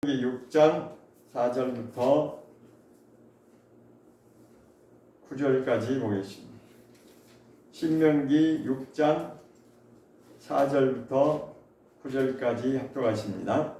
6장 4절부터 9절까지 보겠습니다. 신명기 6장 4절부터 9절까지 합독하십니다.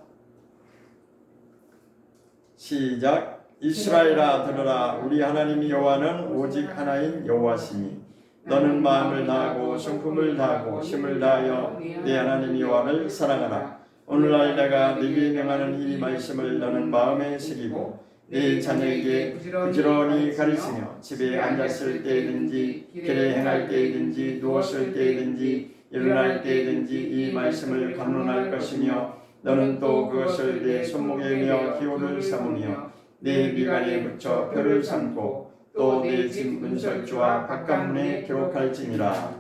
시작. 이스라엘아 들으라. 우리 하나님 여호와는 오직 하나인 여호와시니 너는 마음을 다하고 성품을 다하고 힘을 다하여 네 하나님 여호와를 사랑하라. 오늘날 내가 네게 명하는 이 말씀을 너는 마음에 새기고 네 자녀에게 부지런히 가르치며 집에 앉았을 때든지 길에 행할 때든지 누웠을 때든지 일어날 때든지 이 말씀을 강론할 것이며 너는 또 그것을 내 손목에 메어 기호를 삼으며 네 미간에 붙여 표를 삼고 또 내 집 문설주와 바깥문에 기록할지니라.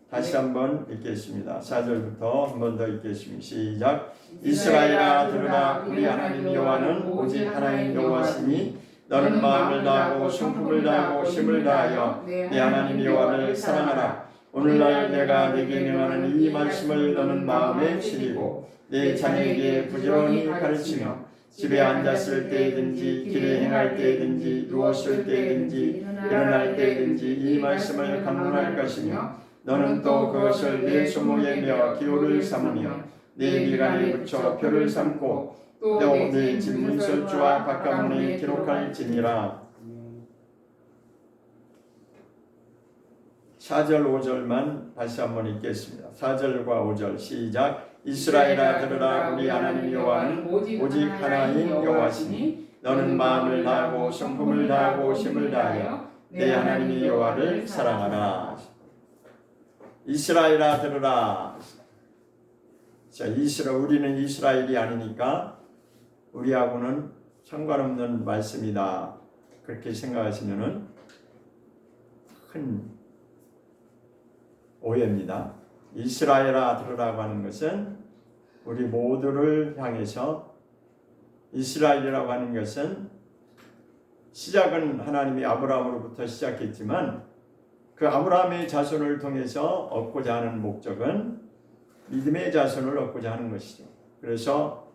다시 한번 읽겠습니다. 4절부터 한 번 더 읽겠습니다. 시작. 이스라엘아 들으라. 우리 하나님 여호와는 오직 하나님 여호와시니 너는 마음을 다하고 성품을 다하고 힘을 다하여 네 하나님 여호와를 사랑하라. 오늘날 내가 네게 명하는 이 말씀을 너는 마음에 새기고 네 자녀에게 부지런히 가르치며 집에 앉았을 때든지 길에 행할 때든지 누웠을 때든지 일어날 때든지 이 말씀을 강론할 것이며 너는 또 그것을 네 손목에 메어 기호를 삼으며 네 미간에 붙여 표를 삼고 또 네 집 문설주와 바깥문에 기록할지니라. 4절 5절만 다시 한번 읽겠습니다. 4절과 5절 시작. 이스라엘아 들으라. 우리 하나님 여호와는 오직 하나님 여호와시니 너는 마음을 다하고 성품을 다하고 힘을 다하여 내 하나님 여호와를 사랑하라. 이스라엘아 들으라. 자, 우리는 이스라엘이 아니니까 우리하고는 상관없는 말씀이다. 그렇게 생각하시면은 큰 오해입니다. 이스라엘아 들으라고 하는 것은 우리 모두를 향해서, 이스라엘이라고 하는 것은 시작은 하나님이 아브라함으로부터 시작했지만 그 아브라함의 자손을 통해서 얻고자 하는 목적은 믿음의 자손을 얻고자 하는 것이죠. 그래서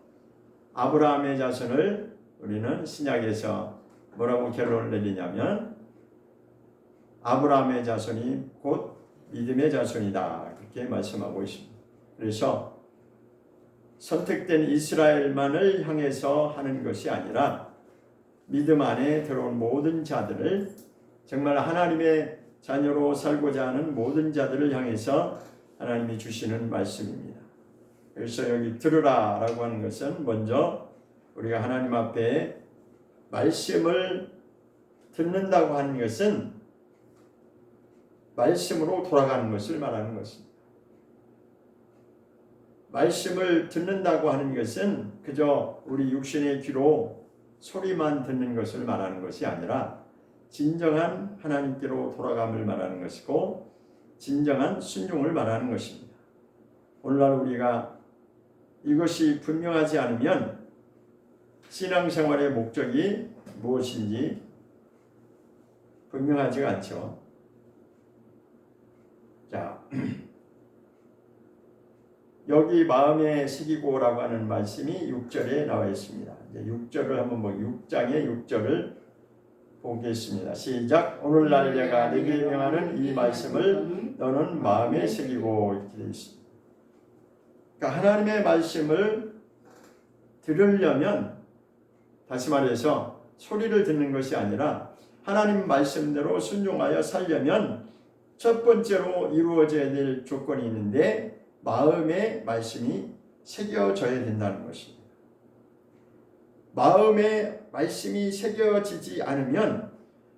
아브라함의 자손을 우리는 신약에서 뭐라고 결론을 내리냐면 아브라함의 자손이 곧 믿음의 자손이다. 그렇게 말씀하고 있습니다. 그래서 선택된 이스라엘만을 향해서 하는 것이 아니라 믿음 안에 들어온 모든 자들을, 정말 하나님의 자녀로 살고자 하는 모든 자들을 향해서 하나님이 주시는 말씀입니다. 그래서 여기 들으라 라고 하는 것은 먼저 우리가 하나님 앞에 말씀을 듣는다고 하는 것은 말씀으로 돌아가는 것을 말하는 것입니다. 말씀을 듣는다고 하는 것은 그저 우리 육신의 귀로 소리만 듣는 것을 말하는 것이 아니라 진정한 하나님께로 돌아감을 말하는 것이고 진정한 순종을 말하는 것입니다. 오늘날 우리가 이것이 분명하지 않으면 신앙생활의 목적이 무엇인지 분명하지가 않죠. 자, 여기 마음에 새기고라고 하는 말씀이 6절에 나와 있습니다. 이제 6절을 한번 6장의 6절을 보겠습니다. 시작. 오늘날 내가 네게 명하는 이 말씀을 너는 마음에 새기고, 이렇게 되어 있습니다. 그러니까 하나님의 말씀을 들으려면, 다시 말해서 소리를 듣는 것이 아니라 하나님 말씀대로 순종하여 살려면 첫 번째로 이루어져야 될 조건이 있는데 마음에 말씀이 새겨져야 된다는 것입니다. 마음에 말씀이 새겨지지 않으면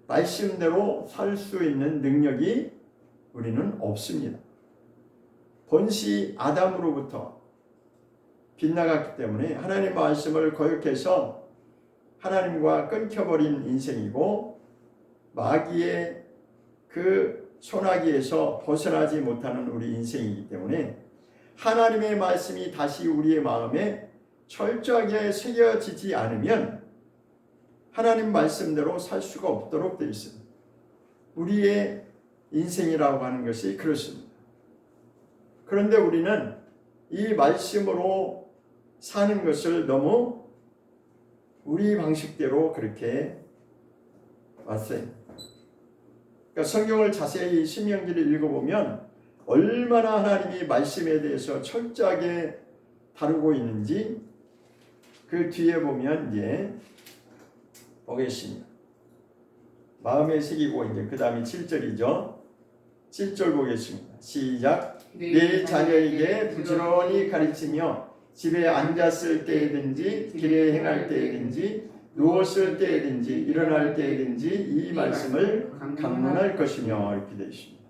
말씀대로 살 수 있는 능력이 우리는 없습니다. 본시 아담으로부터 빗나갔기 때문에 하나님 말씀을 거역해서 하나님과 끊겨버린 인생이고 마귀의 그 소나기에서 벗어나지 못하는 우리 인생이기 때문에 하나님의 말씀이 다시 우리의 마음에 철저하게 새겨지지 않으면 하나님 말씀대로 살 수가 없도록 되어 있습니다. 우리의 인생이라고 하는 것이 그렇습니다. 그런데 우리는 이 말씀으로 사는 것을 너무 우리 방식대로 그렇게 왔어요. 그러니까 성경을 자세히 신명기를 읽어보면 얼마나 하나님이 말씀에 대해서 철저하게 다루고 있는지 그 뒤에 보면 이제 보겠습니다. 마음에 새기고 이제 그 다음이 7절이죠. 7절 보겠습니다. 시작. 내 자녀에게 부지런히 가르치며 집에 앉았을 때든지 길에 행할 때든지 누웠을 때든지 일어날 때든지 이 말씀을 강론할 것이며 이렇게 되어 있습니다.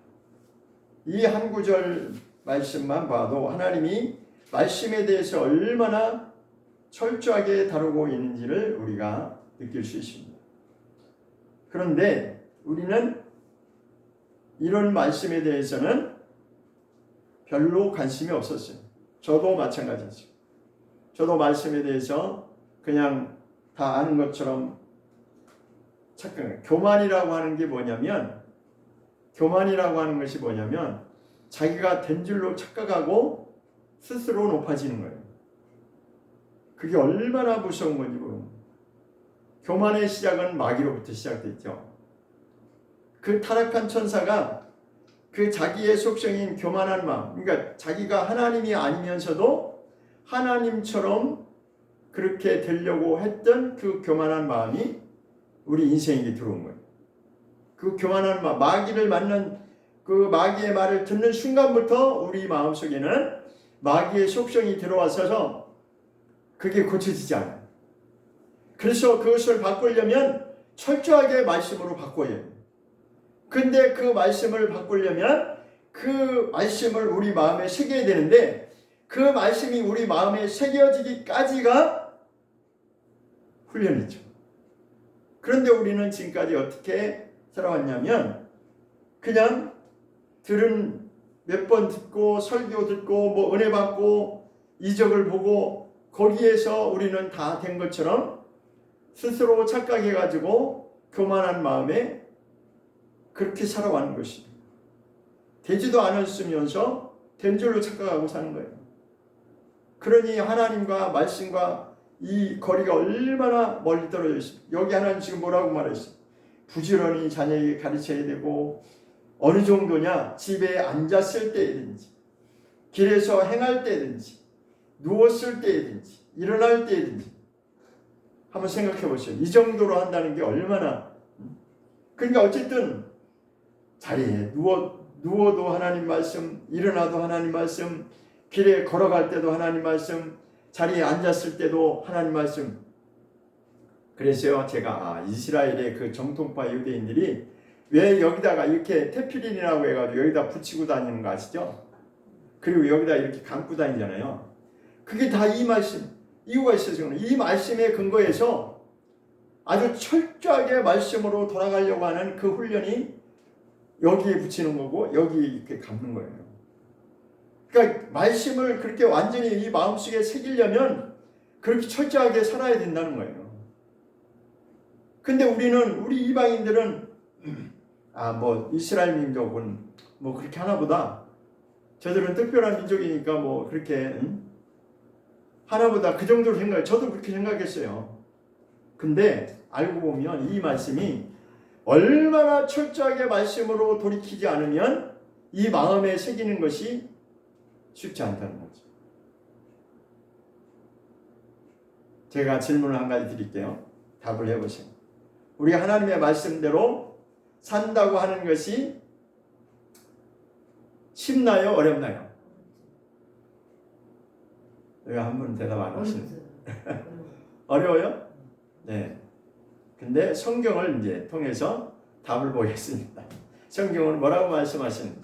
이 한 구절 말씀만 봐도 하나님이 말씀에 대해서 얼마나 철저하게 다루고 있는지를 우리가 느낄 수 있습니다. 그런데 우리는 이런 말씀에 대해서는 별로 관심이 없었어요. 저도 마찬가지죠. 저도 말씀에 대해서 그냥 다 아는 것처럼 착각해요. 교만이라고 하는 게 뭐냐면, 교만이라고 하는 것이 뭐냐면 자기가 된 줄로 착각하고 스스로 높아지는 거예요. 그게 얼마나 무서운 건지 모릅니다. 교만의 시작은 마귀로부터 시작됐죠. 그 타락한 천사가 그 자기의 속성인 교만한 마음, 그러니까 자기가 하나님이 아니면서도 하나님처럼 그렇게 되려고 했던 그 교만한 마음이 우리 인생에게 들어온 거예요. 그 교만한 마음, 마귀를 만난 그 마귀의 말을 듣는 순간부터 우리 마음속에는 마귀의 속성이 들어와서 그게 고쳐지지 않아요. 그래서 그것을 바꾸려면 철저하게 말씀으로 바꿔야 해요. 근데 그 말씀을 바꾸려면 그 말씀을 우리 마음에 새겨야 되는데 그 말씀이 우리 마음에 새겨지기까지가 훈련이죠. 그런데 우리는 지금까지 어떻게 살아왔냐면 그냥 들은 몇 번 듣고 설교 듣고 뭐 은혜 받고 이적을 보고 거기에서 우리는 다 된 것처럼 스스로 착각해가지고 교만한 마음에 그렇게 살아가는 것입니다. 되지도 않았으면서 된 줄로 착각하고 사는 거예요. 그러니 하나님과 말씀과 이 거리가 얼마나 멀리 떨어져 있습니다. 여기 하나님 지금 뭐라고 말했어요? 부지런히 자녀에게 가르쳐야 되고 어느 정도냐? 집에 앉았을 때든지 길에서 행할 때든지 누웠을 때든지 일어날 때든지 한번 생각해 보세요. 이 정도로 한다는 게 얼마나. 그러니까 어쨌든 자리에 누워도 하나님 말씀, 일어나도 하나님 말씀, 길에 걸어갈 때도 하나님 말씀, 자리에 앉았을 때도 하나님 말씀. 그래서요 제가 이스라엘의 그 정통파 유대인들이 왜 여기다가 이렇게 테필린이라고 해가지고 여기다 붙이고 다니는 거 아시죠? 그리고 여기다 이렇게 감고 다니잖아요. 그게 다 이 말씀, 이유가 있어서 이 말씀에 근거해서 아주 철저하게 말씀으로 돌아가려고 하는 그 훈련이 여기에 붙이는 거고 여기 이렇게 감는 거예요. 그러니까 말씀을 그렇게 완전히 이 마음속에 새기려면 그렇게 철저하게 살아야 된다는 거예요. 근데 우리 이방인들은 뭐 이스라엘 민족은 뭐 그렇게 하나보다 저들은 특별한 민족이니까 뭐 그렇게 하나보다 그 정도로 생각해요. 저도 그렇게 생각했어요. 근데 알고 보면 이 말씀이 얼마나 철저하게 말씀으로 돌이키지 않으면 이 마음에 새기는 것이 쉽지 않다는 거죠. 제가 질문을 한 가지 드릴게요. 답을 해보세요. 우리 하나님의 말씀대로 산다고 하는 것이 쉽나요? 어렵나요? 왜 한 분 대답 안 하시는? 어려워요? 네. 근데 성경을 이제 통해서 답을 보겠습니다. 성경은 뭐라고 말씀하시는지.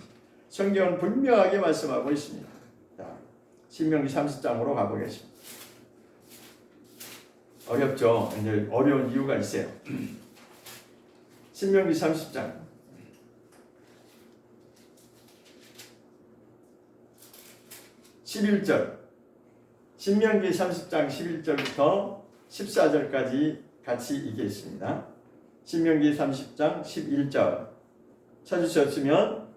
성경은 분명하게 말씀하고 있습니다. 자, 신명기 30장으로 가보겠습니다. 어렵죠? 이제 어려운 이유가 있어요. 신명기 30장. 11절. 신명기 30장 11절부터 14절까지 같이 읽겠습니다. 신명기 30장 11절. 찾으셨으면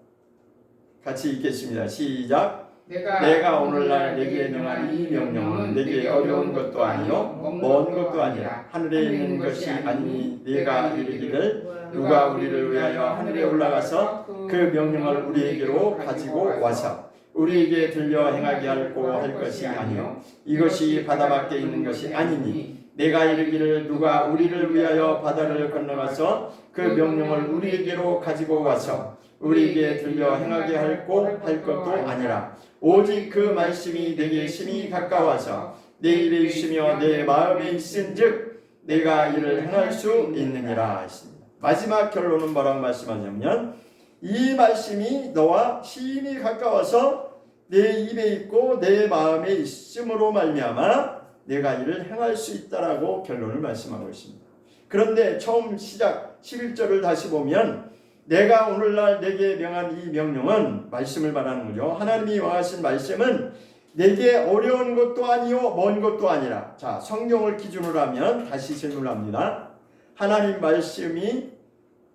같이 읽겠습니다. 시작. 내가 오늘날 내게 명한 이 명령은 내게 어려운 것도 아니요 먼 것도 아니라 하늘에 있는 것이 아니니 내가 이르기를 누가 우리를 위하여 하늘에 올라가서 그 명령을 우리에게로 가지고 와서 우리에게 들려 행하게 할 것이 아니요 이것이 바다 밖에 있는 것이 아니니 내가 이르기를 누가 우리를 위하여 바다를 건너가서 그 명령을 우리에게로 가지고 와서 우리에게 들려 행하게 할 것도 아니라 오직 그 말씀이 내게 심히 가까워서 내 입에 있으며 내 마음에 있은즉 내가 이를 행할 수 있느니라 했습니다. 마지막 결론은 뭐라고 말씀하냐면 이 말씀이 너와 심히 가까워서 내 입에 있고 내 마음에 있음으로 말미암아 내가 이를 행할 수 있다라고 결론을 말씀하고 있습니다. 그런데 처음 시작 11절을 다시 보면 내가 오늘날 내게 명한 이 명령은 말씀을 말하는 거죠. 하나님이 명하신 말씀은 내게 어려운 것도 아니요 먼 것도 아니라 자 성경을 기준으로 하면 다시 질문합니다. 하나님 말씀이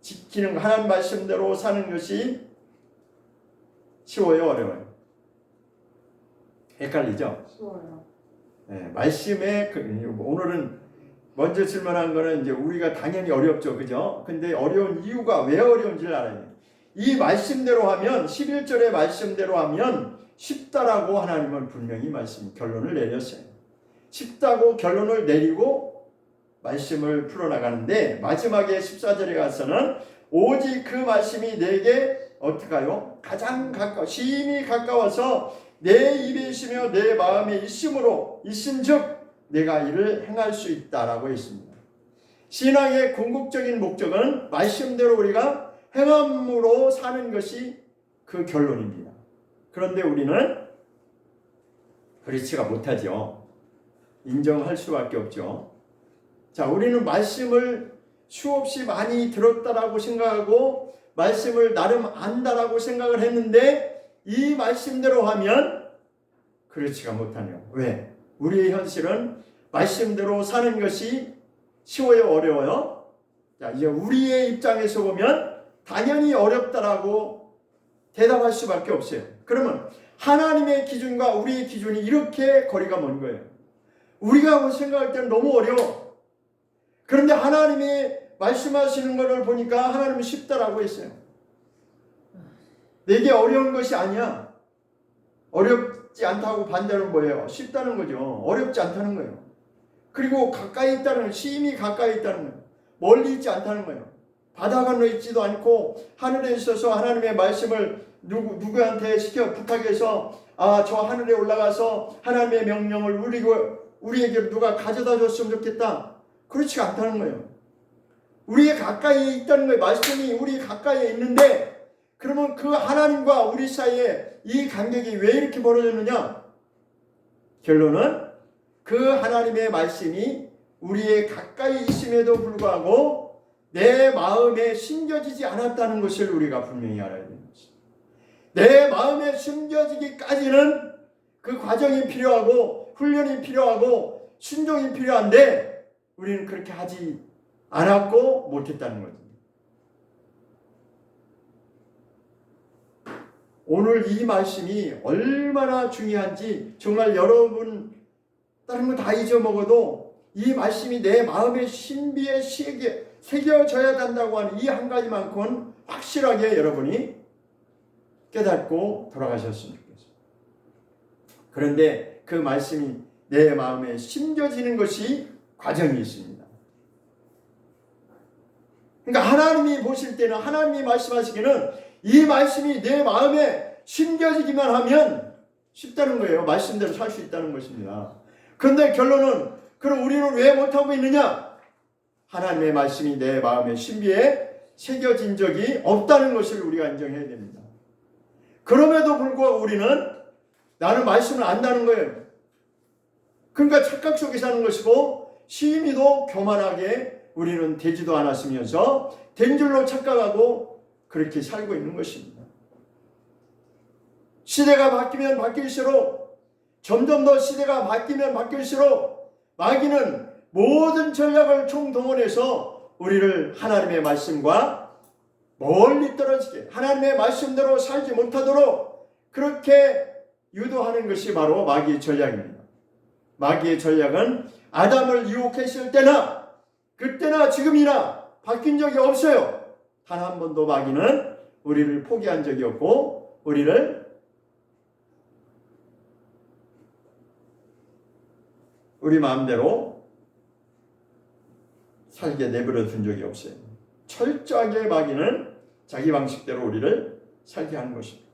지키는 하나님 말씀대로 사는 것이 쉬워요 어려워요? 헷갈리죠? 쉬워요. 네, 말씀에 오늘은 먼저 질문한 거는 이제 우리가 당연히 어렵죠. 그죠? 근데 어려운 이유가 왜 어려운지를 알아야 돼요. 이 말씀대로 하면 11절의 말씀대로 하면 쉽다라고 하나님은 분명히 결론을 내렸어요. 쉽다고 결론을 내리고 말씀을 풀어나가는데 마지막에 14절에 가서는 오직 그 말씀이 내게 어떡하요? 가장 심히 가까워서 내 입에 있으며 내 마음에 있은즉 내가 이를 행할 수 있다라고 했습니다. 신앙의 궁극적인 목적은 말씀대로 우리가 행함으로 사는 것이 그 결론입니다. 그런데 우리는 그렇지가 못하죠. 인정할 수밖에 없죠. 자, 우리는 말씀을 수없이 많이 들었다라고 생각하고 말씀을 나름 안다라고 생각을 했는데 이 말씀대로 하면 그렇지가 못하네요. 왜? 우리의 현실은 말씀대로 사는 것이 쉬워요, 어려워요? 자, 이제 우리의 입장에서 보면 당연히 어렵다라고 대답할 수밖에 없어요. 그러면 하나님의 기준과 우리의 기준이 이렇게 거리가 먼 거예요. 우리가 생각할 때는 너무 어려워. 그런데 하나님이 말씀하시는 것을 보니까 하나님은 쉽다라고 했어요. 내게 어려운 것이 아니야. 어렵지 않다고 반대는 뭐예요? 쉽다는 거죠. 어렵지 않다는 거예요. 그리고 가까이 있다는 거예요. 심히 가까이 있다는 거예요. 멀리 있지 않다는 거예요. 바다 건너 있지도 않고 하늘에 있어서 하나님의 말씀을 누구한테 부탁해서 저 하늘에 올라가서 하나님의 명령을 우리에게 누가 가져다 줬으면 좋겠다. 그렇지 않다는 거예요. 우리의 가까이에 있다는 거예요. 말씀이 우리 가까이에 있는데 그러면 그 하나님과 우리 사이에 이 간격이 왜 이렇게 벌어졌느냐? 결론은 그 하나님의 말씀이 우리의 가까이 있음에도 불구하고 내 마음에 심겨지지 않았다는 것을 우리가 분명히 알아야 되는 것입니다. 내 마음에 심겨지기까지는 그 과정이 필요하고 훈련이 필요하고 순종이 필요한데 우리는 그렇게 하지 않았고 못했다는 거죠. 오늘 이 말씀이 얼마나 중요한지 정말 여러분 다른 거 다 잊어먹어도 이 말씀이 내 마음의 신비에 새겨져야 된다고 하는 이 한 가지만큼은 확실하게 여러분이 깨닫고 돌아가셨으면 좋겠어요. 그런데 그 말씀이 내 마음에 심겨지는 것이 과정이 있습니다. 그러니까 하나님이 보실 때는 하나님이 말씀하시기는 이 말씀이 내 마음에 심겨지기만 하면 쉽다는 거예요. 말씀대로 살 수 있다는 것입니다. 그런데 결론은 그럼 우리는 왜 못하고 있느냐? 하나님의 말씀이 내 마음의 신비에 새겨진 적이 없다는 것을 우리가 인정해야 됩니다. 그럼에도 불구하고 우리는 나는 말씀을 안다는 거예요. 그러니까 착각 속에 사는 것이고 심히도 교만하게 우리는 되지도 않았으면서 된 줄로 착각하고 그렇게 살고 있는 것입니다. 시대가 바뀌면 바뀔수록 점점 더 시대가 바뀌면 바뀔수록 마귀는 모든 전략을 총동원해서 우리를 하나님의 말씀과 멀리 떨어지게 하나님의 말씀대로 살지 못하도록 그렇게 유도하는 것이 바로 마귀의 전략입니다. 마귀의 전략은 아담을 유혹했을 때나 그때나 지금이나 바뀐 적이 없어요. 단 한 번도 마귀는 우리를 포기한 적이 없고 우리를 우리 마음대로 살게 내버려 둔 적이 없어요. 철저하게 마귀는 자기 방식대로 우리를 살게 하는 것입니다.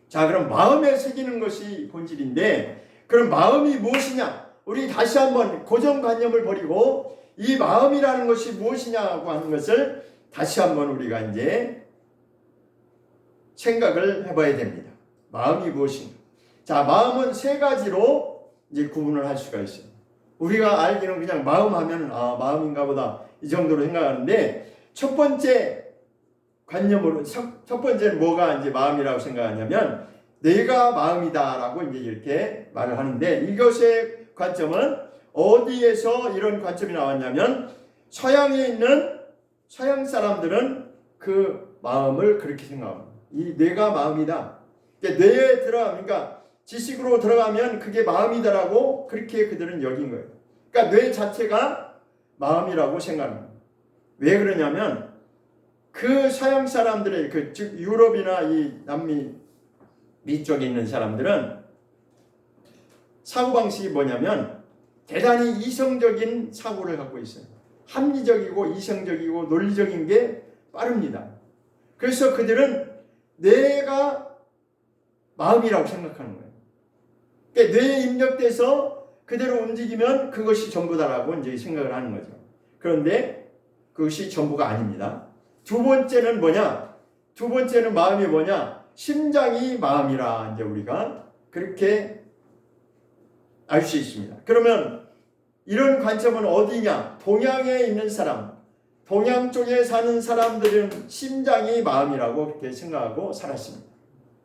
자, 그럼 마음에 새기는 것이 본질인데 그럼 마음이 무엇이냐? 우리 다시 한번 고정관념을 버리고 이 마음이라는 것이 무엇이냐고 하는 것을 다시 한번 우리가 이제 생각을 해봐야 됩니다. 마음이 무엇인가? 자, 마음은 세 가지로 이제 구분을 할 수가 있어요. 우리가 알기는 그냥 마음 하면 마음인가 보다 이 정도로 생각하는데 첫 번째 관념으로 첫 번째는 뭐가 이제 마음이라고 생각하냐면 내가 마음이다라고 이제 이렇게 말을 하는데 이것의 관점은 어디에서 이런 관점이 나왔냐면 서양에 있는 서양 사람들은 그 마음을 그렇게 생각합니다. 이 뇌가 마음이다. 그러니까 뇌에 그러니까 지식으로 들어가면 그게 마음이다라고 그렇게 그들은 여긴 거예요. 그러니까 뇌 자체가 마음이라고 생각합니다. 왜 그러냐면 그 서양 사람들의 즉 유럽이나 이 남미 쪽에 있는 사람들은 사고방식이 뭐냐면 대단히 이성적인 사고를 갖고 있어요. 합리적이고 이성적이고 논리적인 게 빠릅니다. 그래서 그들은 뇌가 마음이라고 생각하는 거예요. 그러니까 뇌에 입력돼서 그대로 움직이면 그것이 전부다라고 이제 생각을 하는 거죠. 그런데 그것이 전부가 아닙니다. 두 번째는 뭐냐? 두 번째는 마음이 뭐냐? 심장이 마음이라 이제 우리가 그렇게 알 수 있습니다. 그러면 이런 관점은 어디냐? 동양에 있는 사람, 동양 쪽에 사는 사람들은 심장이 마음이라고 그렇게 생각하고 살았습니다.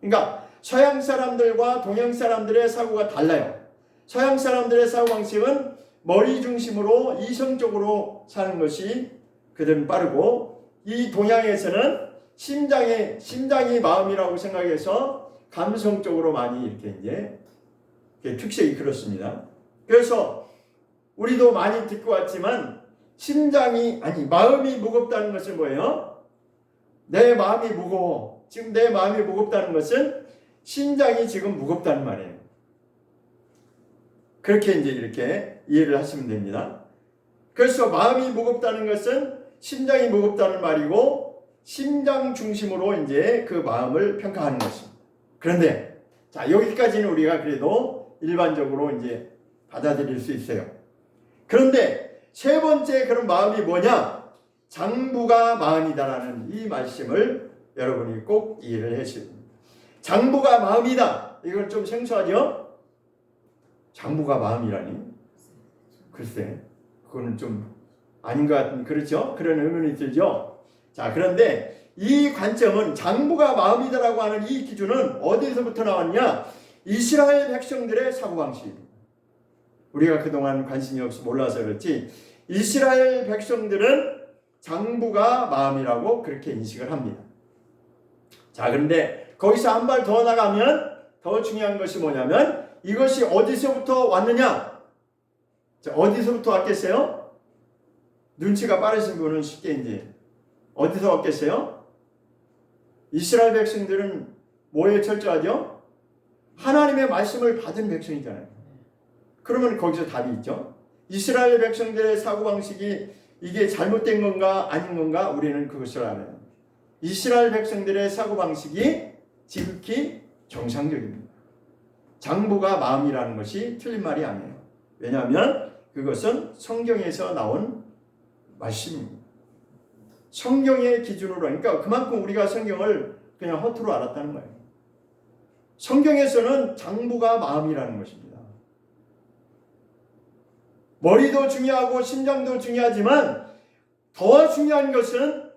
그러니까 서양 사람들과 동양 사람들의 사고가 달라요. 서양 사람들의 사고방식은 머리 중심으로 이성적으로 사는 것이 그들은 빠르고 이 동양에서는 심장이 마음이라고 생각해서 감성적으로 많이 이렇게 이제 특색이 그렇습니다. 그래서 우리도 많이 듣고 왔지만 마음이 무겁다는 것은 뭐예요? 내 마음이 무거워. 지금 내 마음이 무겁다는 것은 심장이 지금 무겁다는 말이에요. 그렇게 이제 이렇게 이해를 하시면 됩니다. 그래서 마음이 무겁다는 것은 심장이 무겁다는 말이고 심장 중심으로 이제 그 마음을 평가하는 것입니다. 그런데 자, 여기까지는 우리가 그래도 일반적으로 이제 받아들일 수 있어요. 그런데 세 번째 그런 마음이 뭐냐? 장부가 마음이다라는 이 말씀을 여러분이 꼭 이해를 하셔야 됩니다. 장부가 마음이다. 이건 좀 생소하죠? 장부가 마음이라니? 글쎄, 그거는 좀 아닌 것 같은, 그렇죠? 그런 의문이 들죠? 자, 그런데 이 관점은 장부가 마음이다라고 하는 이 기준은 어디서부터 나왔냐? 이스라엘 백성들의 사고방식입니다. 우리가 그동안 관심이 없어 몰라서 그렇지 이스라엘 백성들은 장부가 마음이라고 그렇게 인식을 합니다. 자, 그런데 거기서 한 발 더 나가면 더 중요한 것이 뭐냐면 이것이 어디서부터 왔느냐? 자, 어디서부터 왔겠어요? 눈치가 빠르신 분은 쉽게 이제 어디서 왔겠어요? 이스라엘 백성들은 뭐에 철저하죠? 하나님의 말씀을 받은 백성이잖아요. 그러면 거기서 답이 있죠. 이스라엘 백성들의 사고방식이 이게 잘못된 건가 아닌 건가 우리는 그것을 알아요. 이스라엘 백성들의 사고방식이 지극히 정상적입니다. 장부가 마음이라는 것이 틀린 말이 아니에요. 왜냐하면 그것은 성경에서 나온 말씀입니다. 성경의 기준으로, 그러니까 그만큼 우리가 성경을 그냥 허투루 알았다는 거예요. 성경에서는 장부가 마음이라는 것입니다. 머리도 중요하고 심장도 중요하지만 더 중요한 것은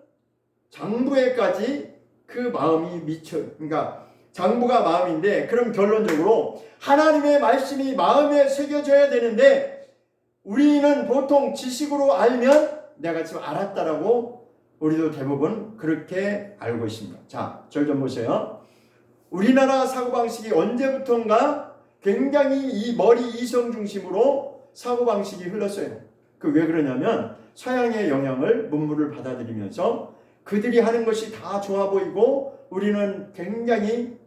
장부에까지 그 마음이 그러니까 장부가 마음인데 그럼 결론적으로 하나님의 말씀이 마음에 새겨져야 되는데 우리는 보통 지식으로 알면 내가 지금 알았다라고 우리도 대부분 그렇게 알고 있습니다. 자, 절 좀 보세요. 우리나라 사고방식이 언제부턴가 굉장히 이 머리 이성 중심으로 사고방식이 흘렀어요. 그 왜 그러냐면 서양의 영향을 문물을 받아들이면서 그들이 하는 것이 다 좋아 보이고 우리는 굉장히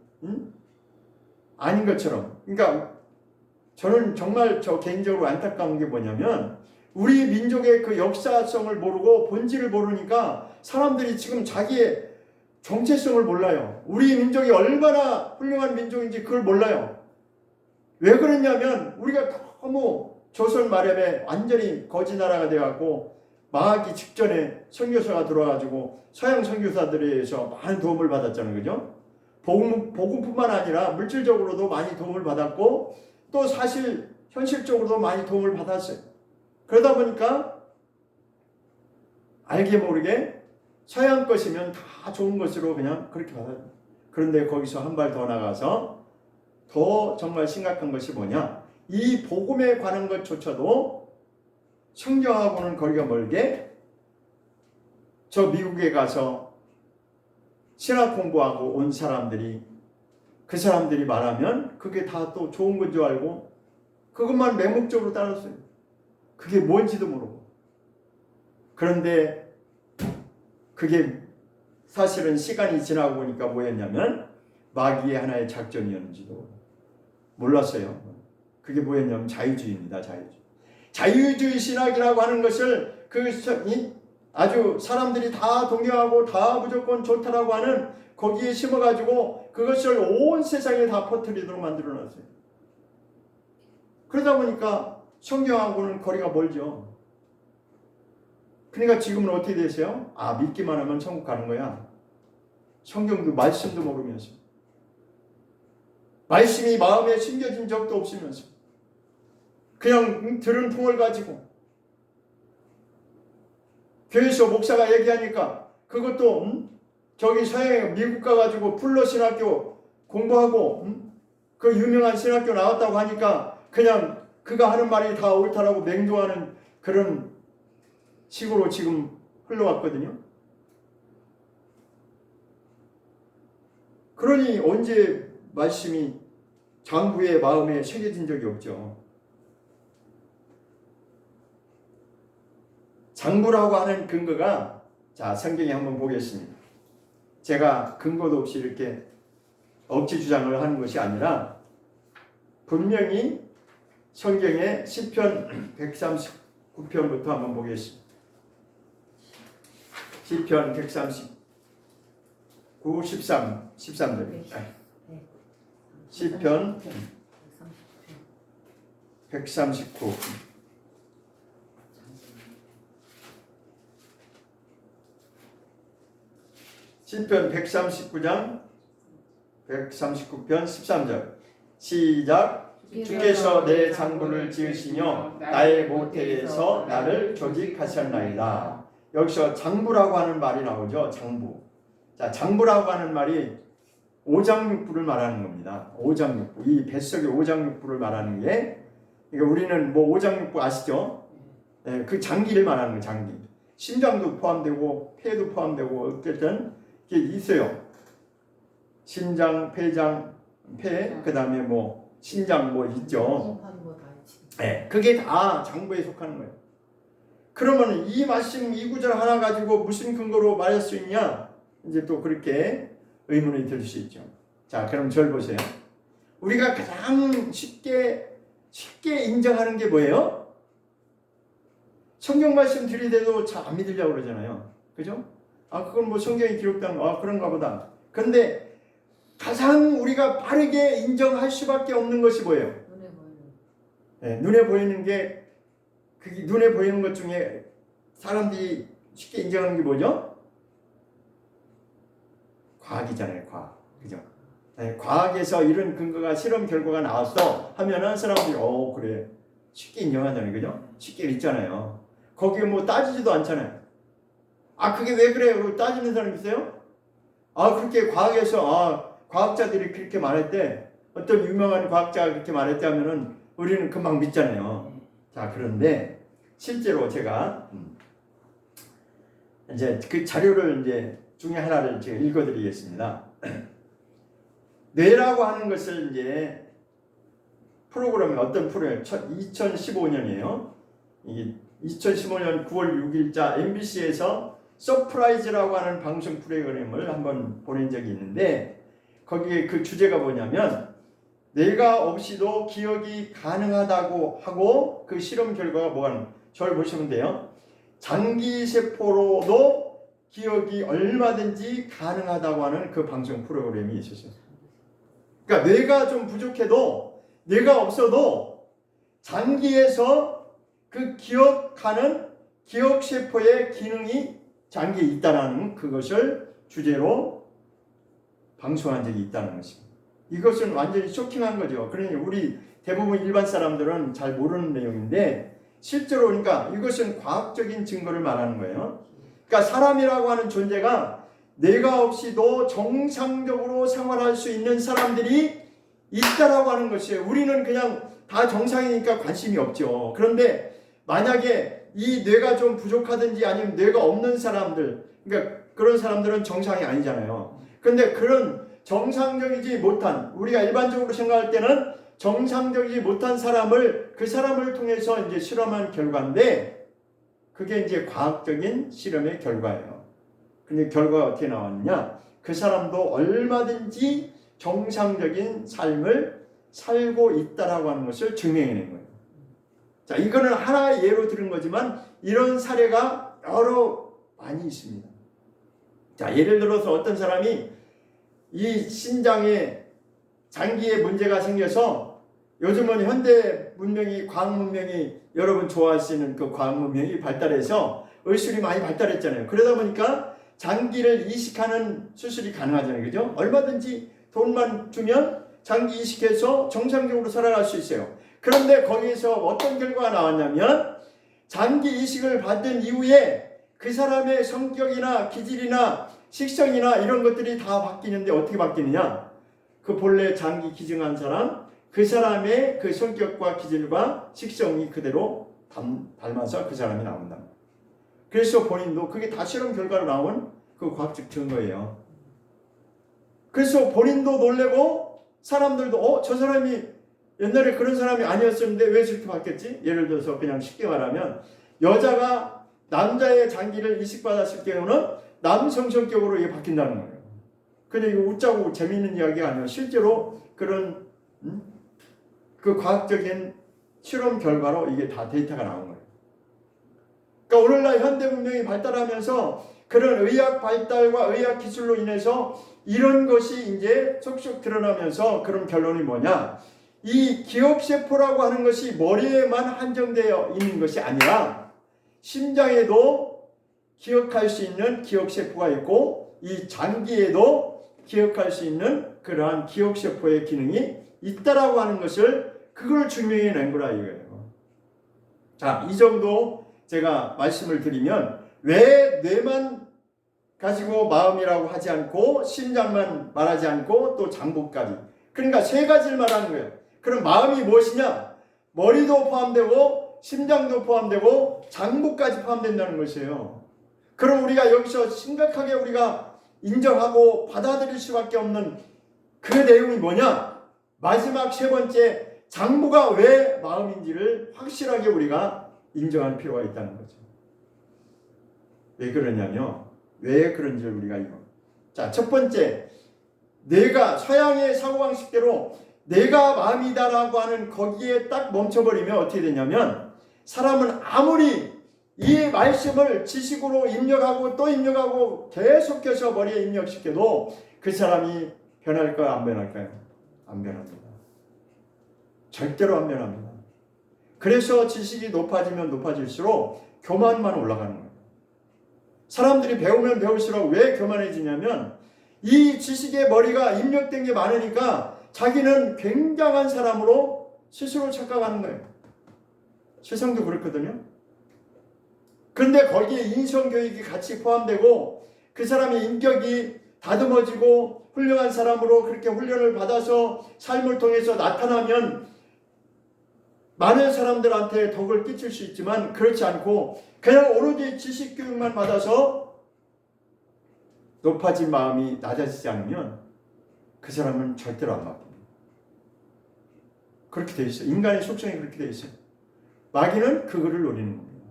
아닌 것처럼. 그러니까 저는 정말 저 개인적으로 안타까운 게 뭐냐면 우리 민족의 그 역사성을 모르고 본질을 모르니까 사람들이 지금 자기의 정체성을 몰라요. 우리 민족이 얼마나 훌륭한 민족인지 그걸 몰라요. 왜 그러냐면 우리가 너무 조선 말엽에 완전히 거지 나라가 돼갖고 망하기 직전에 선교사가 들어와가지고 서양 선교사들에 의해서 많은 도움을 받았잖아요. 그죠? 복음뿐만 아니라 물질적으로도 많이 도움을 받았고 또 사실 현실적으로도 많이 도움을 받았어요. 그러다 보니까 알게 모르게 서양 것이면 다 좋은 것으로 그냥 그렇게 받아요. 그런데 거기서 한 발 더 나가서 더 정말 심각한 것이 뭐냐? 이 복음에 관한 것조차도 성경하고는 거리가 멀게 저 미국에 가서 신학 공부하고 온 사람들이 그 사람들이 말하면 그게 다 또 좋은 건 줄 알고 그것만 맹목적으로 따랐어요. 그게 뭔지도 모르고. 그런데 그게 사실은 시간이 지나고 보니까 뭐였냐면 마귀의 하나의 작전이었는지도 몰랐어요. 그게 뭐였냐면 자유주의입니다. 자유주의 신학이라고 하는 것을 아주 사람들이 다 동의하고 다 무조건 좋다라고 하는 거기에 심어가지고 그것을 온 세상에 다 퍼뜨리도록 만들어놨어요. 그러다 보니까 성경하고는 거리가 멀죠. 그러니까 지금은 어떻게 되세요? 믿기만 하면 천국 가는 거야. 성경도 말씀도 모르면서 말씀이 마음에 심겨진 적도 없으면서 그냥 들은 풍을 가지고 교회에서 목사가 얘기하니까 그것도 저기 서양 미국 가가지고 풀러 신학교 공부하고 그 유명한 신학교 나왔다고 하니까 그냥 그가 하는 말이 다 옳다라고 맹도하는 그런 식으로 지금 흘러왔거든요. 그러니 언제 말씀이 장부의 마음에 새겨진 적이 없죠. 장부라고 하는 근거가 자 성경에 한번 보겠습니다. 제가 근거도 없이 이렇게 억지 주장을 하는 것이 아니라 분명히 성경의 시편 139편부터 한번 보겠습니다. 시편 139, 13절. 시편 139. 시편 139장 139편 13절 시작. 주께서 내 장부를 지으시며 나의 모태에서 나를 조직하셨나이다. 여기서 장부라고 하는 말이 나오죠. 장부. 자, 장부라고 하는 말이 오장육부를 말하는 겁니다. 오장육부. 이 뱃속의 오장육부를 말하는 게 그러니까 우리는 뭐 오장육부 아시죠? 네, 그 장기를 말하는 거예요. 장기. 심장도 포함되고 폐도 포함되고 어쨌든 이게 있어요. 심장, 폐장, 폐, 그 다음에 뭐 신장 뭐 있죠. 네, 그게 다 장부에 속하는 거예요. 그러면 이 말씀 이 구절 하나 가지고 무슨 근거로 말할 수 있냐? 이제 또 그렇게 의문이 들 수 있죠. 자, 그럼 절 보세요. 우리가 가장 쉽게 인정하는 게 뭐예요? 성경 말씀 들이대도 잘 안 믿으려고 그러잖아요. 그죠? 그건 뭐 성경에 기록된 그런가 보다. 그런데 가장 우리가 빠르게 인정할 수밖에 없는 것이 뭐예요? 눈에 보이는 게 그게 눈에 보이는 것 중에 사람들이 쉽게 인정하는 게 뭐죠? 과학이잖아요. 과학. 그죠? 네, 과학에서 이런 근거가 실험 결과가 나왔어 하면은 사람들이 그래 쉽게 인정하잖아요. 그죠? 쉽게 믿잖아요. 거기에 뭐 따지지도 않잖아요. 그게 왜 그래요? 따지는 사람 있어요? 그렇게 과학에서 과학자들이 그렇게 말했대. 어떤 유명한 과학자가 그렇게 말했대 하면은 우리는 금방 믿잖아요. 자, 그런데 실제로 제가 이제 그 자료를 이제 중에 하나를 제가 읽어드리겠습니다. 뇌라고 하는 것을 이제 프로그램이 어떤 프로그램 2015년이에요. 이게 2015년 9월 6일자 MBC에서 서프라이즈라고 하는 방송 프로그램을 한번 보낸 적이 있는데 거기에 그 주제가 뭐냐면 뇌가 없이도 기억이 가능하다고 하고 그 실험 결과가 뭐하는 저를 보시면 돼요. 장기세포로도 기억이 얼마든지 가능하다고 하는 그 방송 프로그램이 있었어요. 그러니까 뇌가 좀 부족해도 뇌가 없어도 장기에서 그 기억하는 기억세포의 기능이 장기에 있다는 그것을 주제로 방송한 적이 있다는 것입니다. 이것은 완전히 쇼킹한 거죠. 그러니 우리 대부분 일반 사람들은 잘 모르는 내용인데 실제로 그러니까 이것은 과학적인 증거를 말하는 거예요. 그러니까 사람이라고 하는 존재가 뇌가 없이도 정상적으로 생활할 수 있는 사람들이 있다라고 하는 것이에요. 우리는 그냥 다 정상이니까 관심이 없죠. 그런데 만약에 이 뇌가 좀 부족하든지 아니면 뇌가 없는 사람들, 그러니까 그런 사람들은 정상이 아니잖아요. 그런데 그런 정상적이지 못한, 우리가 일반적으로 생각할 때는 정상적이지 못한 사람을 그 사람을 통해서 이제 실험한 결과인데 그게 이제 과학적인 실험의 결과예요. 근데 결과가 어떻게 나왔느냐? 그 사람도 얼마든지 정상적인 삶을 살고 있다라고 하는 것을 증명해낸 거예요. 자, 이거는 하나의 예로 들은 거지만 이런 사례가 여러 많이 있습니다. 자, 예를 들어서 어떤 사람이 이 신장에 장기에 문제가 생겨서 요즘은 현대 문명이 과학 문명이 여러분 좋아하시는 그 과학 문명이 발달해서 의술이 많이 발달했잖아요. 그러다 보니까 장기를 이식하는 수술이 가능하잖아요. 그죠? 얼마든지 돈만 주면 장기 이식해서 정상적으로 살아갈 수 있어요. 그런데 거기에서 어떤 결과가 나왔냐면 장기 이식을 받은 이후에 그 사람의 성격이나 기질이나 식성이나 이런 것들이 다 바뀌는데 어떻게 바뀌느냐? 그 본래 장기 기증한 사람, 그 사람의 그 성격과 기질과 식성이 그대로 닮아서 그 사람이 나온다. 그래서 본인도 그게 다 실험 결과로 나온 그 과학적 증거예요. 그래서 본인도 놀래고 사람들도 저 사람이 옛날에 그런 사람이 아니었었는데 왜 저렇게 바뀌었지? 예를 들어서 그냥 쉽게 말하면 여자가 남자의 장기를 이식받았을 경우는 남성 성격으로 이게 바뀐다는 거예요. 그냥 이거 웃자고 재미있는 이야기가 아니라 실제로 그런 그 과학적인 실험 결과로 이게 다 데이터가 나온 거예요. 그러니까 오늘날 현대 문명이 발달하면서 그런 의학 발달과 의학 기술로 인해서 이런 것이 이제 쏙쏙 드러나면서 그런 결론이 뭐냐? 이 기억세포라고 하는 것이 머리에만 한정되어 있는 것이 아니라 심장에도 기억할 수 있는 기억세포가 있고 이 장기에도 기억할 수 있는 그러한 기억세포의 기능이 있다라고 하는 것을 그걸 증명해낸 거라 이거예요. 자, 이 정도 제가 말씀을 드리면 왜 뇌만 가지고 마음이라고 하지 않고 심장만 말하지 않고 또 장부까지 그러니까 세 가지를 말하는 거예요. 그럼 마음이 무엇이냐? 머리도 포함되고 심장도 포함되고 장부까지 포함된다는 것이에요. 그럼 우리가 여기서 심각하게 우리가 인정하고 받아들일 수밖에 없는 그 내용이 뭐냐? 마지막 세 번째 장부가 왜 마음인지를 확실하게 우리가 인정할 필요가 있다는 거죠. 왜 그러냐면 왜 그런지를 우리가 이거. 자, 첫 번째 내가 서양의 사고방식대로 내가 마음이다라고 하는 거기에 딱 멈춰버리면 어떻게 되냐면 사람은 아무리 이 말씀을 지식으로 입력하고 또 입력하고 계속해서 머리에 입력시켜도 그 사람이 변할까요? 안 변할까요? 안 변합니다. 절대로 안 변합니다. 그래서 지식이 높아지면 높아질수록 교만만 올라가는 거예요. 사람들이 배우면 배울수록 왜 교만해지냐면 이 지식의 머리가 입력된 게 많으니까 자기는 굉장한 사람으로 스스로 착각하는 거예요. 세상도 그렇거든요. 그런데 거기에 인성교육이 같이 포함되고 그 사람의 인격이 다듬어지고 훌륭한 사람으로 그렇게 훈련을 받아서 삶을 통해서 나타나면 많은 사람들한테 덕을 끼칠 수 있지만 그렇지 않고 그냥 오로지 지식 교육만 받아서 높아진 마음이 낮아지지 않으면 그 사람은 절대로 안 바뀝니다. 그렇게 돼 있어요. 인간의 속성이 그렇게 돼 있어요. 마귀는 그거를 노리는 겁니다.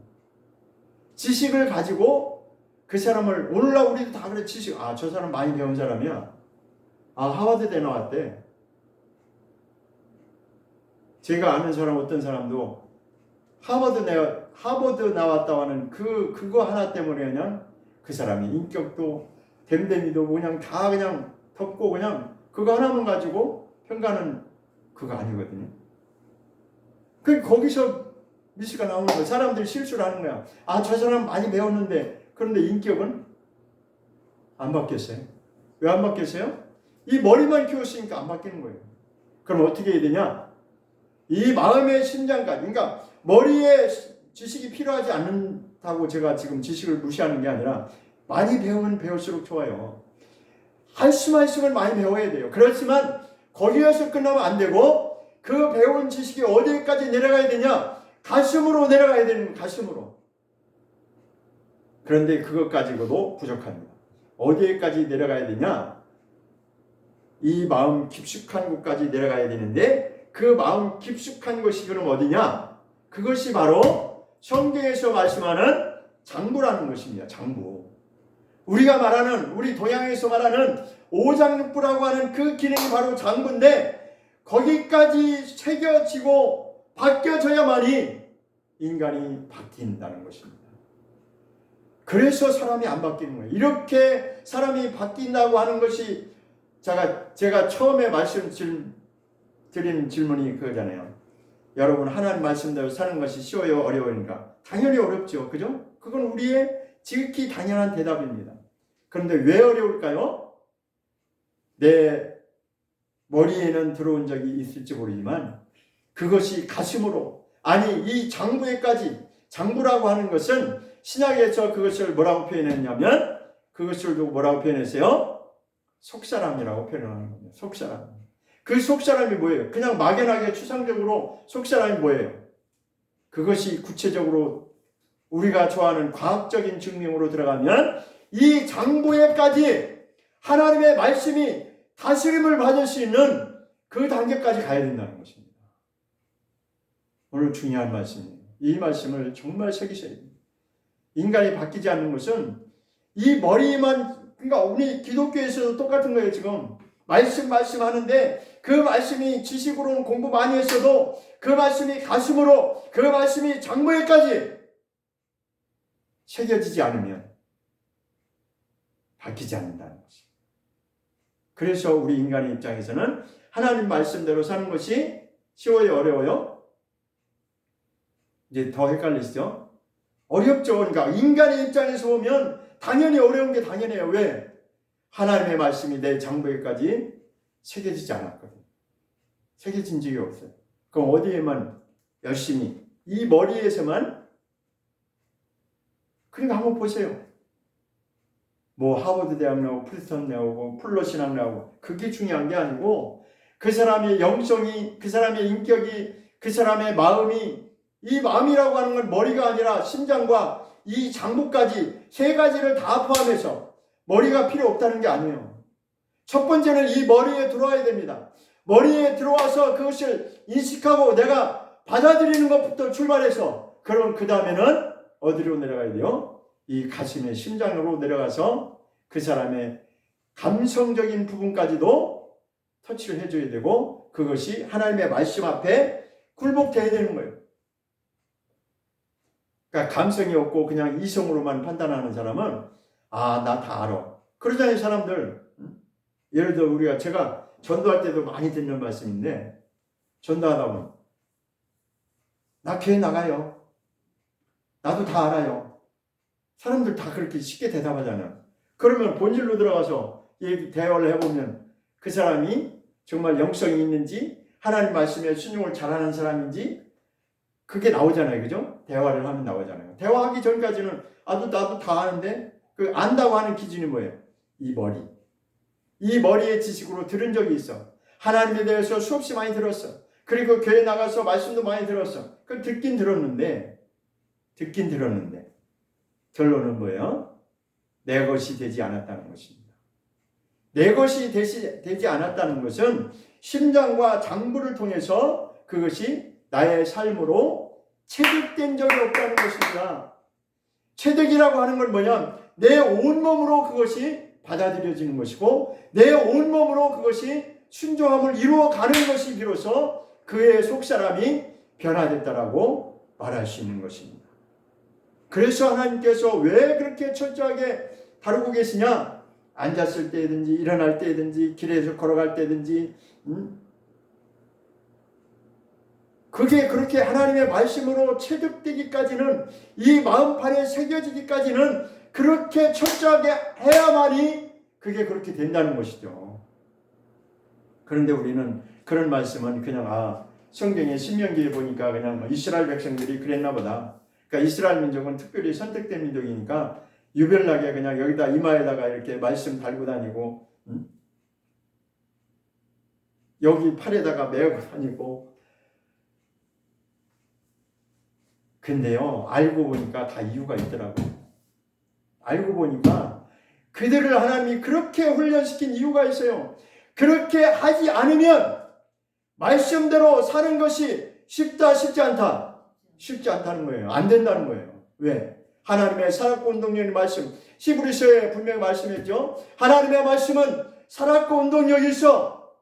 지식을 가지고 그 사람을, 오늘날 우리도 다 그래. 지식, 저 사람 많이 배운 사람이야. 하버드대 나왔대. 제가 아는 사람, 어떤 사람도 하버드 나왔다고 하는 그거 하나 때문에 그냥 그 사람이 인격도 댐댐이도 그냥 다 그냥 덮고 그냥 그거 하나만 가지고 평가는 그거 아니거든요. 거기서 미스가 나오는 거야. 사람들이 실수를 하는 거야. 저 사람 많이 배웠는데, 그런데 인격은 안 바뀌었어요. 왜 안 바뀌었어요? 이 머리만 키웠으니까 안 바뀌는 거예요. 그럼 어떻게 해야 되냐? 이 마음의 심장까지, 그러니까 머리에 지식이 필요하지 않다고 제가 지금 지식을 무시하는 게 아니라 많이 배우면 배울수록 좋아요. 한숨을 많이 배워야 돼요. 그렇지만 거기에서 끝나면 안 되고, 그 배운 지식이 어디까지 내려가야 되냐? 가슴으로 내려가야 되는 거예요. 가슴으로. 그런데 그것 가지고도 부족합니다. 어디까지 내려가야 되냐? 이 마음 깊숙한 곳까지 내려가야 되는데, 그 마음 깊숙한 곳이 그럼 어디냐? 그것이 바로 성경에서 말씀하는 장부라는 것입니다. 장부. 우리가 말하는, 우리 동양에서 말하는 오장육부라고 하는 그 기능이 바로 장부인데, 거기까지 새겨지고 바뀌어져야만이 인간이 바뀐다는 것입니다. 그래서 사람이 안 바뀌는 거예요. 이렇게 사람이 바뀐다고 하는 것이 제가 처음에 말씀드린 질문이 그거잖아요. 여러분, 하나님 말씀대로 사는 것이 쉬워요, 어려우니까? 당연히 어렵죠. 그죠? 그건 우리의 지극히 당연한 대답입니다. 그런데 왜 어려울까요? 내 머리에는 들어온 적이 있을지 모르지만 그것이 가슴으로, 아니 이 장부에까지, 장부라고 하는 것은 신약에서 그것을 뭐라고 표현했냐면, 그것을 뭐라고 표현했어요? 속사람이라고 표현하는 겁니다. 속사람. 그 속사람이 뭐예요? 그냥 막연하게 추상적으로 속사람이 뭐예요? 그것이 구체적으로 우리가 좋아하는 과학적인 증명으로 들어가면 이 장부에까지 하나님의 말씀이 다스림을 받을 수 있는 그 단계까지 가야 된다는 것입니다. 오늘 중요한 말씀이에요. 이 말씀을 정말 새기셔야 됩니다. 인간이 바뀌지 않는 것은 이 머리만, 그러니까 우리 기독교에서도 똑같은 거예요. 지금 말씀하는데 그 말씀이 지식으로는 공부 많이 했어도 그 말씀이 가슴으로, 그 말씀이 장부에까지 새겨지지 않으면 바뀌지 않는다는 것입니다. 그래서 우리 인간의 입장에서는 하나님 말씀대로 사는 것이 쉬워요, 어려워요? 이제 더 헷갈리시죠? 어렵죠. 그러니까 인간의 입장에서 보면 당연히 어려운 게 당연해요. 왜? 하나님의 말씀이 내 장부에까지 새겨지지 않았거든요. 새겨진 적이 없어요. 그럼 어디에만 열심히, 이 머리에서만. 그러니까 한번 보세요. 하버드 대학 나오고 프린스턴 나오고 플러 신학 나오고, 그게 중요한 게 아니고 그 사람의 영성이, 그 사람의 인격이, 그 사람의 마음이, 이 마음이라고 하는 건 머리가 아니라 심장과 이 장부까지 세 가지를 다 포함해서, 머리가 필요 없다는 게 아니에요. 첫 번째는 이 머리에 들어와야 됩니다. 머리에 들어와서 그것을 인식하고 내가 받아들이는 것부터 출발해서, 그럼 그 다음에는 어디로 내려가야 돼요? 이 가슴의 심장으로 내려가서 그 사람의 감성적인 부분까지도 터치를 해줘야 되고, 그것이 하나님의 말씀 앞에 굴복돼야 되는 거예요. 그러니까 감성이 없고 그냥 이성으로만 판단하는 사람은 나 다 알아. 그러잖아요, 사람들. 예를 들어 제가 전도할 때도 많이 듣는 말씀인데, 전도하다 보면 나 교회 나가요. 나도 다 알아요. 사람들 다 그렇게 쉽게 대답하잖아요. 그러면 본질로 들어가서 대화를 해보면 그 사람이 정말 영성이 있는지, 하나님 말씀에 순종을 잘하는 사람인지 그게 나오잖아요. 그죠? 대화를 하면 나오잖아요. 대화하기 전까지는 나도 다 아는데, 그 안다고 하는 기준이 뭐예요? 이 머리. 이 머리의 지식으로 들은 적이 있어. 하나님에 대해서 수없이 많이 들었어. 그리고 교회 나가서 말씀도 많이 들었어. 그 듣긴 들었는데 결론은 뭐예요? 내 것이 되지 않았다는 것입니다. 내 것이 되지 않았다는 것은 심장과 장부를 통해서 그것이 나의 삶으로 체득된 적이 없다는 것입니다. 체득이라고 하는 건 뭐냐? 내 온몸으로 그것이 받아들여지는 것이고 내 온몸으로 그것이 순종함을 이루어가는 것이 비로소 그의 속사람이 변화됐다라고 말할 수 있는 것입니다. 그래서 하나님께서 왜 그렇게 철저하게 다루고 계시냐? 앉았을 때든지 일어날 때든지 길에서 걸어갈 때든지 그게 그렇게 하나님의 말씀으로 체득되기까지는 이 마음판에 새겨지기까지는 그렇게 철저하게 해야만이 그게 그렇게 된다는 것이죠. 그런데 우리는 그런 말씀은 그냥 성경의 신명기에 보니까 그냥 이스라엘 백성들이 그랬나 보다. 그러니까 이스라엘 민족은 특별히 선택된 민족이니까 유별나게 그냥 여기다 이마에다가 이렇게 말씀 달고 다니고 여기 팔에다가 메고 다니고. 근데요, 알고 보니까 다 이유가 있더라고요. 알고 보니까 그들을 하나님이 그렇게 훈련시킨 이유가 있어요. 그렇게 하지 않으면 말씀대로 사는 것이 쉽다, 쉽지 않다. 쉽지 않다는 거예요. 안 된다는 거예요. 왜? 하나님의 살았고 운동력의 말씀, 히브리서에 분명히 말씀했죠. 하나님의 말씀은 살았고 운동력이 있어.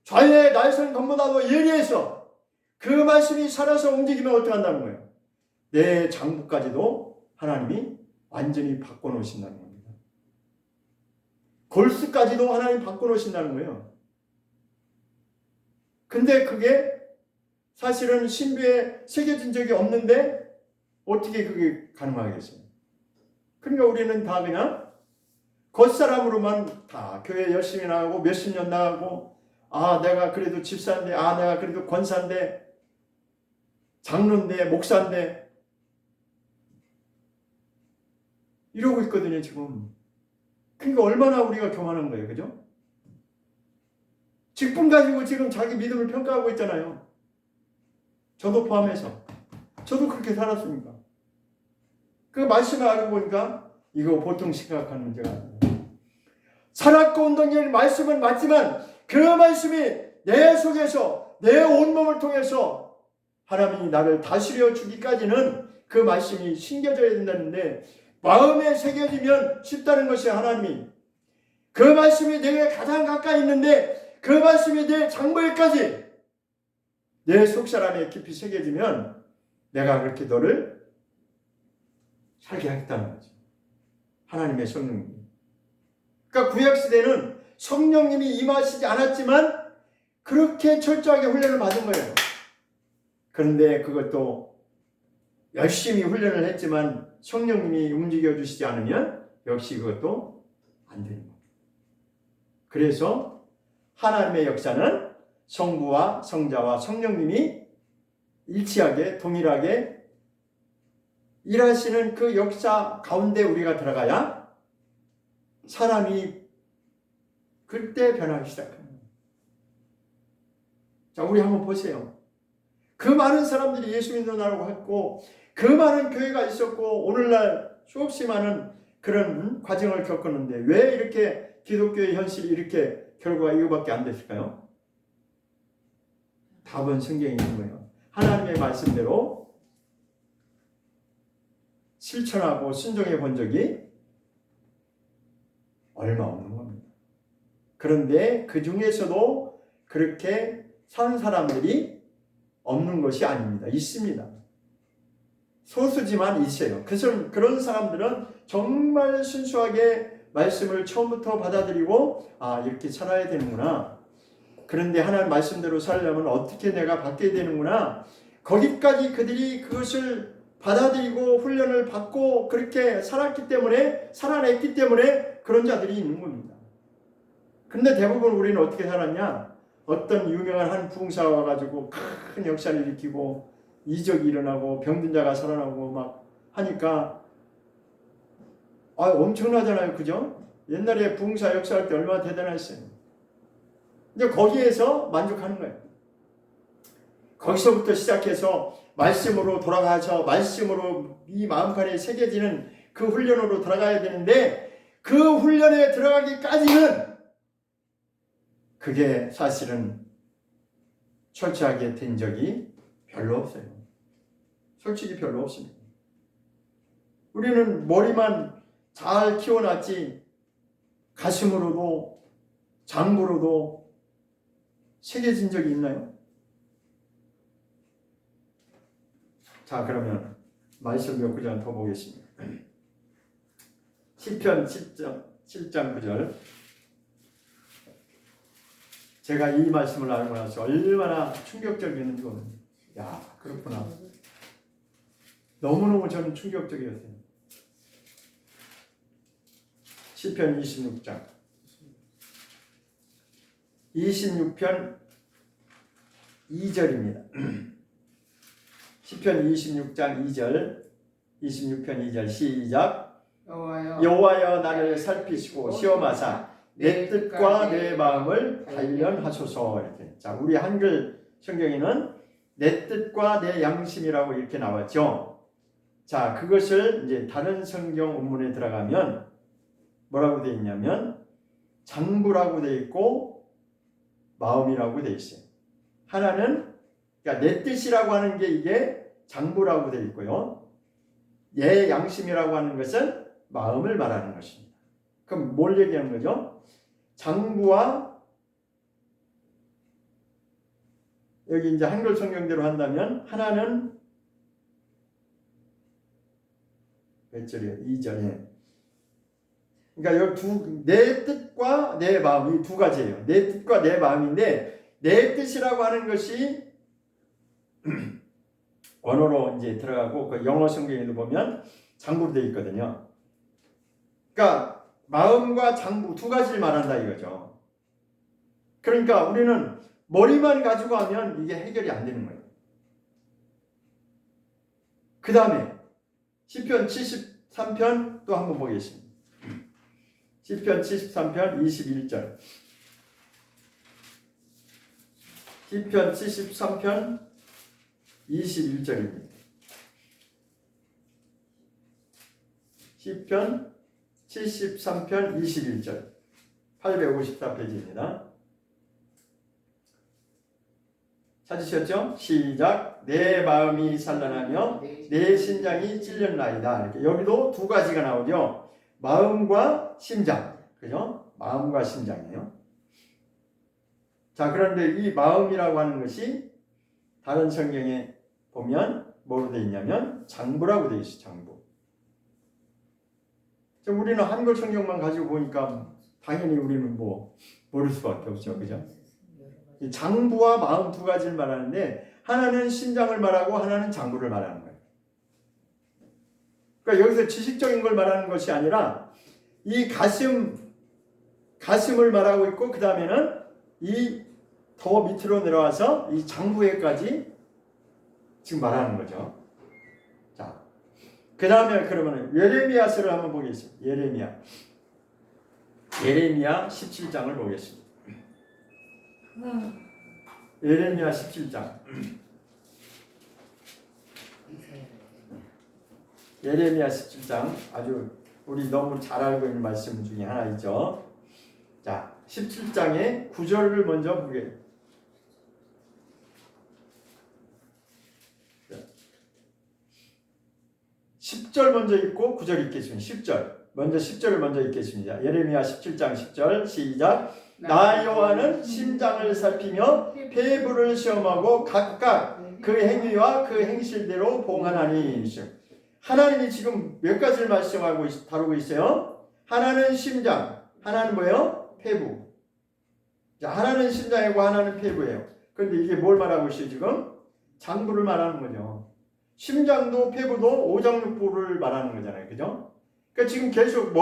좌의 날선 검보다도 예리해서 그 말씀이 살아서 움직이면 어떻게 한다는 거예요? 내 장부까지도 하나님이 완전히 바꿔놓으신다는 겁니다. 골수까지도 하나님이 바꿔놓으신다는 거예요. 근데 그게 사실은 신비에 새겨진 적이 없는데 어떻게 그게 가능하겠어요? 그러니까 우리는 다 그냥 겉사람으로만 다 교회 열심히 나가고 몇십 년 나가고 내가 그래도 집사인데 내가 그래도 권사인데 장로인데 목사인데 이러고 있거든요 지금. 그러니까 얼마나 우리가 교만한 거예요. 그죠? 직분 가지고 지금 자기 믿음을 평가하고 있잖아요. 저도 포함해서. 저도 그렇게 살았습니다. 그 말씀을 알고 보니까 이거 보통 심각한 문제가 아닙니다. 살았고 운동력의 말씀은 맞지만 그 말씀이 내 속에서 내 온몸을 통해서 하나님이 나를 다스려 주기까지는 그 말씀이 심겨져야 된다는데 마음에 새겨지면 쉽다는 것이 하나님이 그 말씀이 내게 가장 가까이 있는데 그 말씀이 내 장부에까지 내 속사람에 깊이 새겨지면 내가 그렇게 너를 살게 하겠다는 거지. 하나님의 성령님이. 그러니까 구약시대는 성령님이 임하시지 않았지만 그렇게 철저하게 훈련을 받은 거예요. 그런데 그것도 열심히 훈련을 했지만 성령님이 움직여 주시지 않으면 역시 그것도 안 되는 거예요. 그래서 하나님의 역사는 성부와 성자와 성령님이 일치하게 동일하게 일하시는 그 역사 가운데 우리가 들어가야 사람이 그때 변하기 시작합니다. 자, 우리 한번 보세요. 그 많은 사람들이 예수 믿는다고 했고 그 많은 교회가 있었고 오늘날 수없이 많은 그런 과정을 겪었는데 왜 이렇게 기독교의 현실이 이렇게 결과가 이거밖에 안 됐을까요? 답은 성경에 있는 거예요. 하나님의 말씀대로 실천하고 순종해 본 적이 얼마 없는 겁니다. 그런데 그 중에서도 그렇게 사는 사람들이 없는 것이 아닙니다. 있습니다. 소수지만 있어요. 그런 사람들은 정말 순수하게 말씀을 처음부터 받아들이고 이렇게 살아야 되는구나. 그런데 하나님 말씀대로 살려면 어떻게 내가 바뀌어야 되는구나. 거기까지 그들이 그것을 받아들이고 훈련을 받고 그렇게 살았기 때문에 살아냈기 때문에 그런 자들이 있는 겁니다. 그런데 대부분 우리는 어떻게 살았냐? 어떤 유명한 한 부흥사가 와가지고 큰 역사를 일으키고 이적이 일어나고 병든 자가 살아나고 막 하니까 엄청나잖아요. 그죠? 옛날에 부흥사 역사할 때 얼마나 대단했어요. 근데 거기에서 만족하는 거예요. 거기서부터 시작해서 말씀으로 돌아가서 말씀으로 이 마음판에 새겨지는 그 훈련으로 들어가야 되는데 그 훈련에 들어가기까지는 그게 사실은 철저하게 된 적이 별로 없어요. 솔직히 별로 없습니다. 우리는 머리만 잘 키워놨지 가슴으로도 장부로도 새겨진 적이 있나요? 자, 그러면 말씀 몇 구절 더 보겠습니다. 시편 7장 9절. 제가 이 말씀을 알고 나서 얼마나 충격적이었는지 모릅니다. 야, 그렇구나. 너무너무 저는 충격적이었어요. 시편 26장 26편 2절입니다. 시편 26장 2절 26편 2절 시작. 여호와여 나를 살피시고 시험하사 내 뜻과 내 마음을 단련하소서. 이렇게. 자, 우리 한글 성경에는 내 뜻과 내 양심이라고 이렇게 나왔죠. 자, 그것을 이제 다른 성경 원문에 들어가면 뭐라고 되어 있냐면 장부라고 되어 있고 마음이라고 되어 있어요. 하나는 그러니까 내 뜻이라고 하는 게 이게 장부라고 되어 있고요. 내 양심이라고 하는 것은 마음을 말하는 것입니다. 그럼 뭘 얘기하는 거죠? 장부와 여기 이제 한글 성경대로 한다면 하나는 몇 절이에요? 2절에. 그러니까 여기 내 뜻과 내 마음 이 두 가지예요. 내 뜻과 내 마음인데 내 뜻이라고 하는 것이 원어로 이제 들어가고 그 영어 성경에도 보면 장부로 되어 있거든요. 그러니까 마음과 장부 두 가지를 말한다 이거죠. 그러니까 우리는 머리만 가지고 하면 이게 해결이 안 되는 거예요. 그 다음에 시편 73편 또 한번 보겠습니다. 시편 73편 21절. 시편 73편 21절입니다. 시편 73편 21절 854페이지입니다. 찾으셨죠? 시작. 내 마음이 산란하며 내 심장이 찔렸나이다. 이렇게 여기도 두 가지가 나오죠. 마음과 심장. 그죠? 마음과 심장이에요. 자, 그런데 이 마음이라고 하는 것이 다른 성경에 보면 뭐로 되어 있냐면 장부라고 되어 있어요. 장부. 우리는 한글 성경만 가지고 보니까 당연히 우리는 뭐 모를 수밖에 없죠. 그죠? 장부와 마음 두 가지를 말하는데 하나는 심장을 말하고 하나는 장부를 말하는 거예요. 그러니까 여기서 지식적인 걸 말하는 것이 아니라 이 가슴을 말하고 있고 그 다음에는 이 더 밑으로 내려와서 이 장부에까지 지금 말하는 거죠. 자, 그 다음에 그러면 예레미야서를 한번 보겠습니다. 예레미야 17장을 보겠습니다. 예레미야 17장. 예레미야 17장 아주 우리 너무 잘 알고 있는 말씀 중에 하나이죠. 자, 17장의 9절을 먼저 보게. 10절 먼저 읽고 9절 읽겠습니다. 10절. 먼저 10절을 먼저 읽겠습니다. 예레미야 17장 10절 시작. 나 여호와는 심장을 살피며 폐부를 시험하고 각각 그 행위와 그 행실대로 봉하나니. 하나님이 지금 몇 가지를 말씀하고 다루고 있어요. 하나는 심장, 하나는 뭐예요? 폐부. 자, 하나는 심장이고 하나는 폐부예요. 그런데 이게 뭘 말하고 있어요 지금? 장부를 말하는 거죠. 심장도 폐부도 오장육부를 말하는 거잖아요. 그죠? 그러니까 지금 계속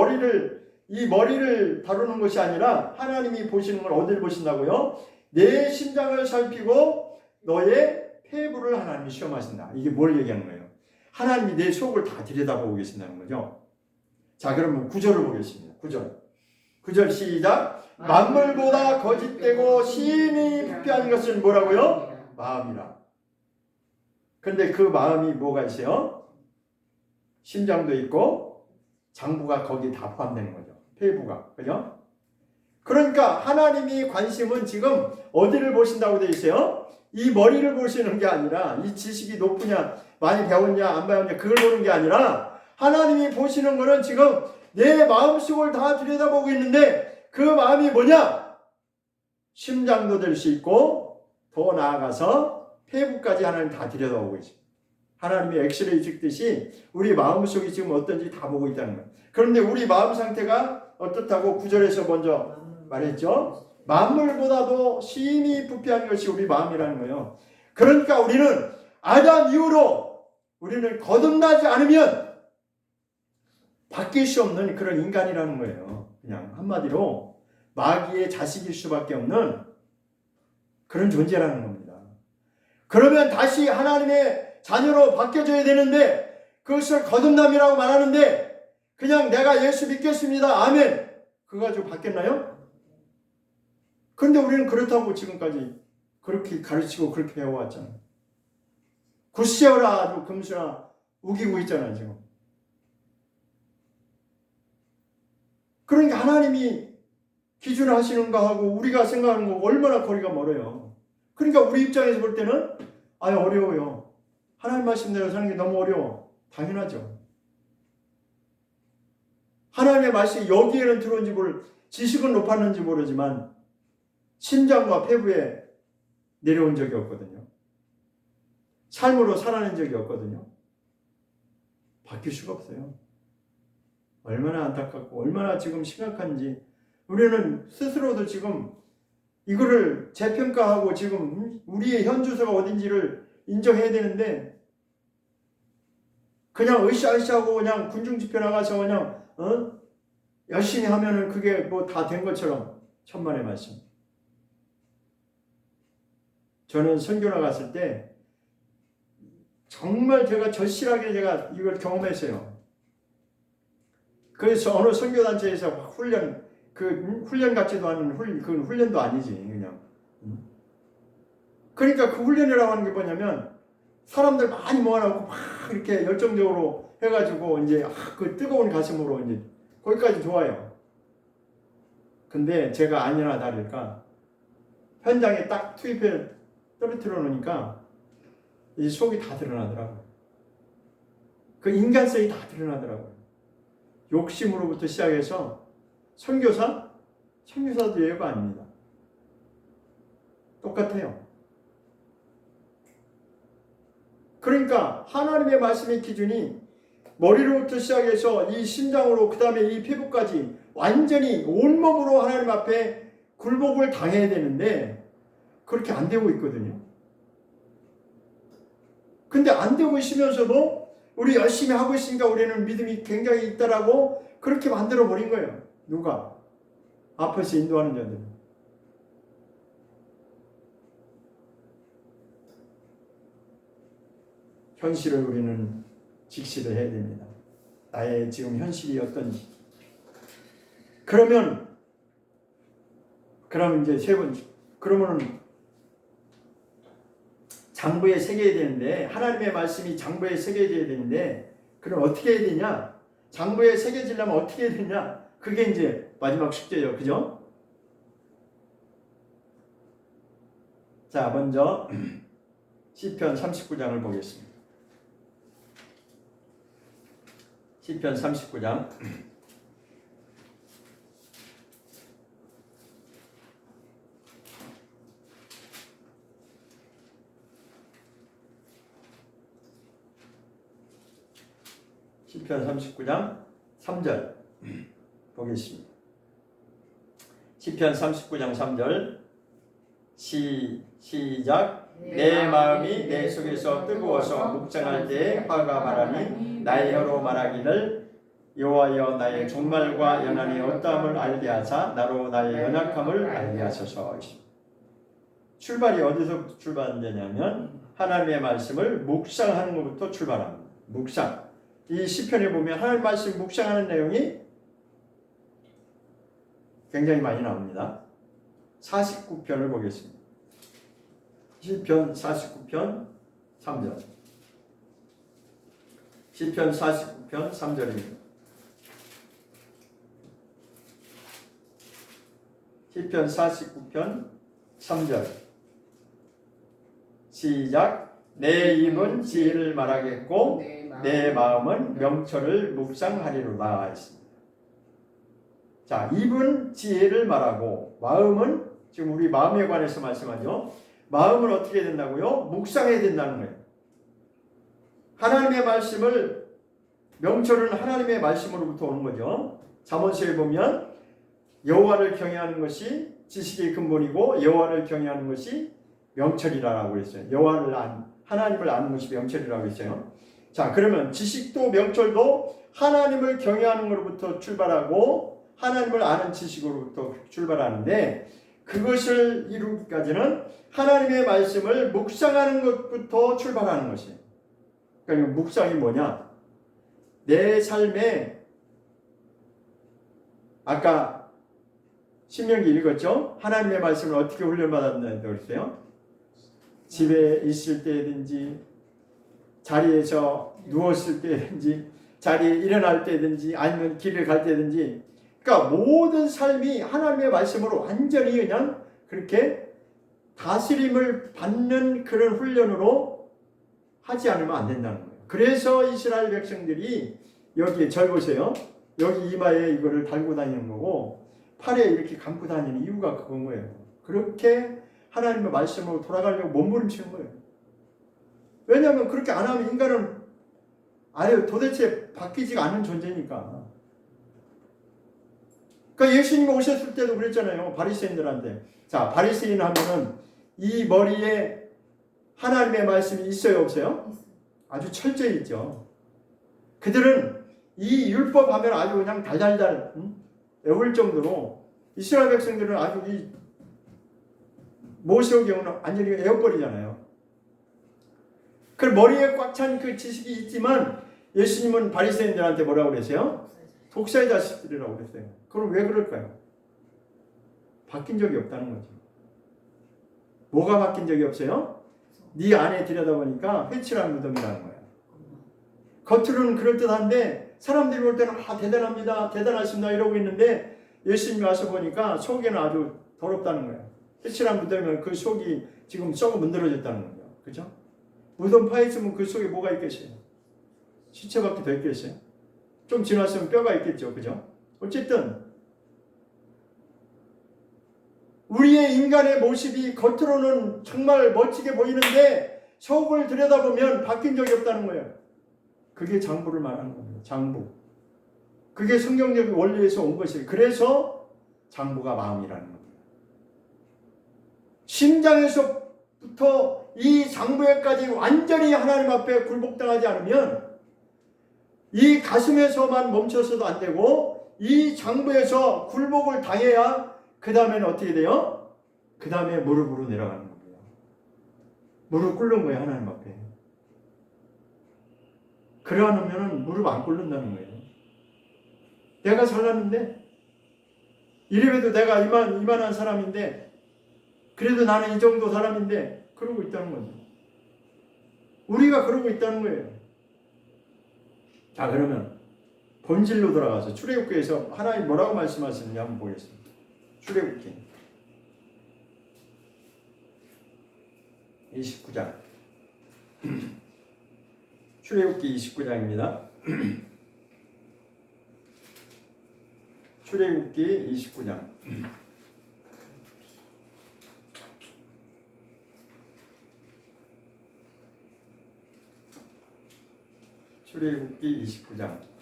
이 머리를 다루는 것이 아니라 하나님이 보시는 걸 어디를 보신다고요? 내 심장을 살피고 너의 폐부를 하나님이 시험하신다. 이게 뭘 얘기하는 거예요? 하나님이 내 속을 다 들여다보고 계신다는 거죠. 자, 그러면 9절을 보겠습니다. 9절 시작. 만물보다 거짓되고 심히 부패한 것은 뭐라고요? 마음이라. 근데 그 마음이 뭐가 있어요? 심장도 있고 장부가 거기에 다 포함되는 거죠. 폐부가. 그죠? 그러니까 하나님이 관심은 지금 어디를 보신다고 되어 있어요? 이 머리를 보시는 게 아니라 이 지식이 높으냐 많이 배웠냐 안 배웠냐 그걸 보는 게 아니라 하나님이 보시는 거는 지금 내 마음속을 다 들여다보고 있는데 그 마음이 뭐냐? 심장도 될 수 있고 더 나아가서 폐부까지 하나님 다 들여다보고 있습니다. 하나님이 엑스레이 찍듯이 우리 마음속이 지금 어떤지 다 보고 있다는 거예요. 그런데 우리 마음 상태가 어떻다고 9절에서 먼저 말했죠? 만물보다도 심히 부패한 것이 우리 마음이라는 거예요. 그러니까 우리는 아담 이후로 우리는 거듭나지 않으면 바뀔 수 없는 그런 인간이라는 거예요. 그냥 한마디로 마귀의 자식일 수밖에 없는 그런 존재라는 겁니다. 그러면 다시 하나님의 자녀로 바뀌어져야 되는데 그것을 거듭남이라고 말하는데 그냥 내가 예수 믿겠습니다. 아멘. 그거 가지고 바뀌었나요? 그런데 우리는 그렇다고 지금까지 그렇게 가르치고 그렇게 배워왔잖아요. 굿세어라 아주 금수나 우기고 있잖아요 지금. 그러니까 하나님이 기준하시는 거하고 우리가 생각하는 거 얼마나 거리가 멀어요. 그러니까 우리 입장에서 볼 때는 어려워요. 하나님 말씀대로 사는 게 너무 어려워. 당연하죠. 하나님의 말씀이 여기에는 들어온지 지식은 높았는지 모르지만 심장과 폐부에 내려온 적이 없거든요. 삶으로 살아낸 적이 없거든요. 바뀔 수가 없어요. 얼마나 안타깝고 얼마나 지금 심각한지 우리는 스스로도 지금 이거를 재평가하고 지금 우리의 현 주소가 어딘지를 인정해야 되는데 그냥 으쌰으쌰하고 그냥 군중집회 나가서 그냥 열심히 하면은 그게 뭐 다 된 것처럼 천만의 말씀. 저는 선교 나갔을 때 정말 제가 절실하게 제가 이걸 경험했어요. 그래서 어느 선교단체에서 훈련 같지도 않은 그건 훈련도 아니지 그냥. 그러니까 그 훈련이라고 하는 게 뭐냐면 사람들 많이 모아놓고 막 이렇게 열정적으로 해가지고 이제 그 뜨거운 가슴으로 이제 거기까지 좋아요. 근데 제가 아니나 다를까 현장에 딱 투입해 떨어뜨려 놓으니까 이 속이 다 드러나더라고요. 그 인간성이 다 드러나더라고요. 욕심으로부터 시작해서 선교사도 예외가 아닙니다. 똑같아요. 그러니까 하나님의 말씀의 기준이 머리로부터 시작해서 이 심장으로 그 다음에 이 피부까지 완전히 온몸으로 하나님 앞에 굴복을 당해야 되는데 그렇게 안 되고 있거든요. 근데 안 되고 있으면서도 우리 열심히 하고 있으니까 우리는 믿음이 굉장히 있다라고 그렇게 만들어 버린 거예요. 누가? 앞에서 인도하는 자들. 현실을 우리는 직시를 해야 됩니다. 나의 지금 현실이 어떤지. 그러면 이제 세 번째. 그러면은 장부에 새겨야 되는데 하나님의 말씀이 장부에 새겨져야 되는데 그럼 어떻게 해야 되냐? 장부에 새겨지려면 어떻게 해야 되냐? 그게 이제 마지막 숙제죠. 그죠? 자, 먼저 시편 39장을 보겠습니다. 시편 39장 시편 39장 3절 보겠습니다. 시편 39장 3절 시작. 내 마음이 내 속에서 뜨거워서 묵상할 때에 화가 말하니 나의 혀로 말하기를 여호와여 나의 종말과 연한의 어떠함을 알게 하사 나로 나의 연약함을 알게 하소서. 출발이 어디서 출발되냐면 하나님의 말씀을 묵상하는 것부터 출발합니다. 묵상. 이 시편에 보면 하나님 말씀 묵상하는 내용이 굉장히 많이 나옵니다. 49편을 보겠습니다. 시편 49편 3절. 시편 49편 3절입니다. 시편 49편 3절 시작. 내 입은 지혜를 말하겠고 내 마음은 명철을 묵상하리로다 했습니다. 자, 입은 지혜를 말하고 마음은 지금 우리 마음에 관해서 말씀하죠. 마음은 어떻게 된다고요? 묵상해야 된다는 거예요. 하나님의 말씀을 명철은 하나님의 말씀으로부터 오는 거죠. 잠언서에 보면 여호와를 경외하는 것이 지식의 근본이고 여호와를 경외하는 것이 명철이라고 했어요. 하나님을 아는 것이 명철이라고 했어요. 자, 그러면 지식도 명철도 하나님을 경외하는 것로부터 출발하고 하나님을 아는 지식으로부터 출발하는데 그것을 이루기까지는 하나님의 말씀을 묵상하는 것부터 출발하는 것이에요. 그러니까 묵상이 뭐냐? 내 삶에 아까 신명기 읽었죠? 하나님의 말씀을 어떻게 훈련받았는다고 그랬어요? 집에 있을 때든지 자리에서 누웠을 때든지 자리에 일어날 때든지 아니면 길을 갈 때든지 그러니까 모든 삶이 하나님의 말씀으로 완전히 그냥 그렇게 다스림을 받는 그런 훈련으로 하지 않으면 안 된다는 거예요. 그래서 이스라엘 백성들이 여기에 절 보세요. 여기 이마에 이거를 달고 다니는 거고 팔에 이렇게 감고 다니는 이유가 그건 거예요. 그렇게 하나님의 말씀으로 돌아가려고 몸부림치는 거예요. 왜냐하면 그렇게 안 하면 인간은 아예 도대체 바뀌지가 않는 존재니까. 그러니까 예수님이 오셨을 때도 그랬잖아요. 바리새인들한테. 자, 바리새인 하면은 이 머리에 하나님의 말씀이 있어요, 없어요? 아주 철저히 있죠. 그들은 이 율법 하면 아주 그냥 달달달 외울 정도로 이스라엘 백성들은 아주 이 모세의 경우는 완전히 에어버리잖아요. 그 머리에 꽉 찬 그 지식이 있지만 예수님은 바리새인들한테 뭐라고 그랬어요? 독사의 자식들이라고 그랬어요. 그럼 왜 그럴까요? 바뀐 적이 없다는 거죠. 뭐가 바뀐 적이 없어요? 네 안에 들여다보니까 회칠한 무덤이라는 거예요. 겉으로는 그럴듯한데 사람들이 볼 때는 대단합니다, 대단하십니다 이러고 있는데 예수님이 와서 보니까 속에는 아주 더럽다는 거예요. 회칠한 무덤이면 그 속이 지금 썩어 문드러졌다는 거예요. 그죠? 무덤 파있으면 그 속에 뭐가 있겠어요? 시체밖에 더 있겠어요? 좀 지났으면 뼈가 있겠죠. 그죠? 어쨌든 우리의 인간의 모습이 겉으로는 정말 멋지게 보이는데 속을 들여다보면 바뀐 적이 없다는 거예요. 그게 장부를 말하는 겁니다. 장부. 그게 성경적인 원리에서 온 것이에요. 그래서 장부가 마음이라는 겁니다. 심장에서부터 이 장부에까지 완전히 하나님 앞에 굴복당하지 않으면 이 가슴에서만 멈춰서도 안 되고 이 장부에서 굴복을 당해야 그 다음에는 어떻게 돼요? 그 다음에 무릎으로 내려가는 겁니다. 무릎 꿇는 거예요. 하나님 앞에. 그래 않으면 무릎 안 꿇는다는 거예요. 내가 살았는데 이래봬도 내가 이만한 사람인데 그래도 나는 이 정도 사람인데 그러고 있다는 거죠. 우리가 그러고 있다는 거예요. 자, 그러면 본질로 돌아가서 출애굽기에서 하나님 뭐라고 말씀하시는지 한번 보겠습니다. 출애굽기 29장 출애굽기 29장입니다. 출애굽기 29장 출애굽기 29장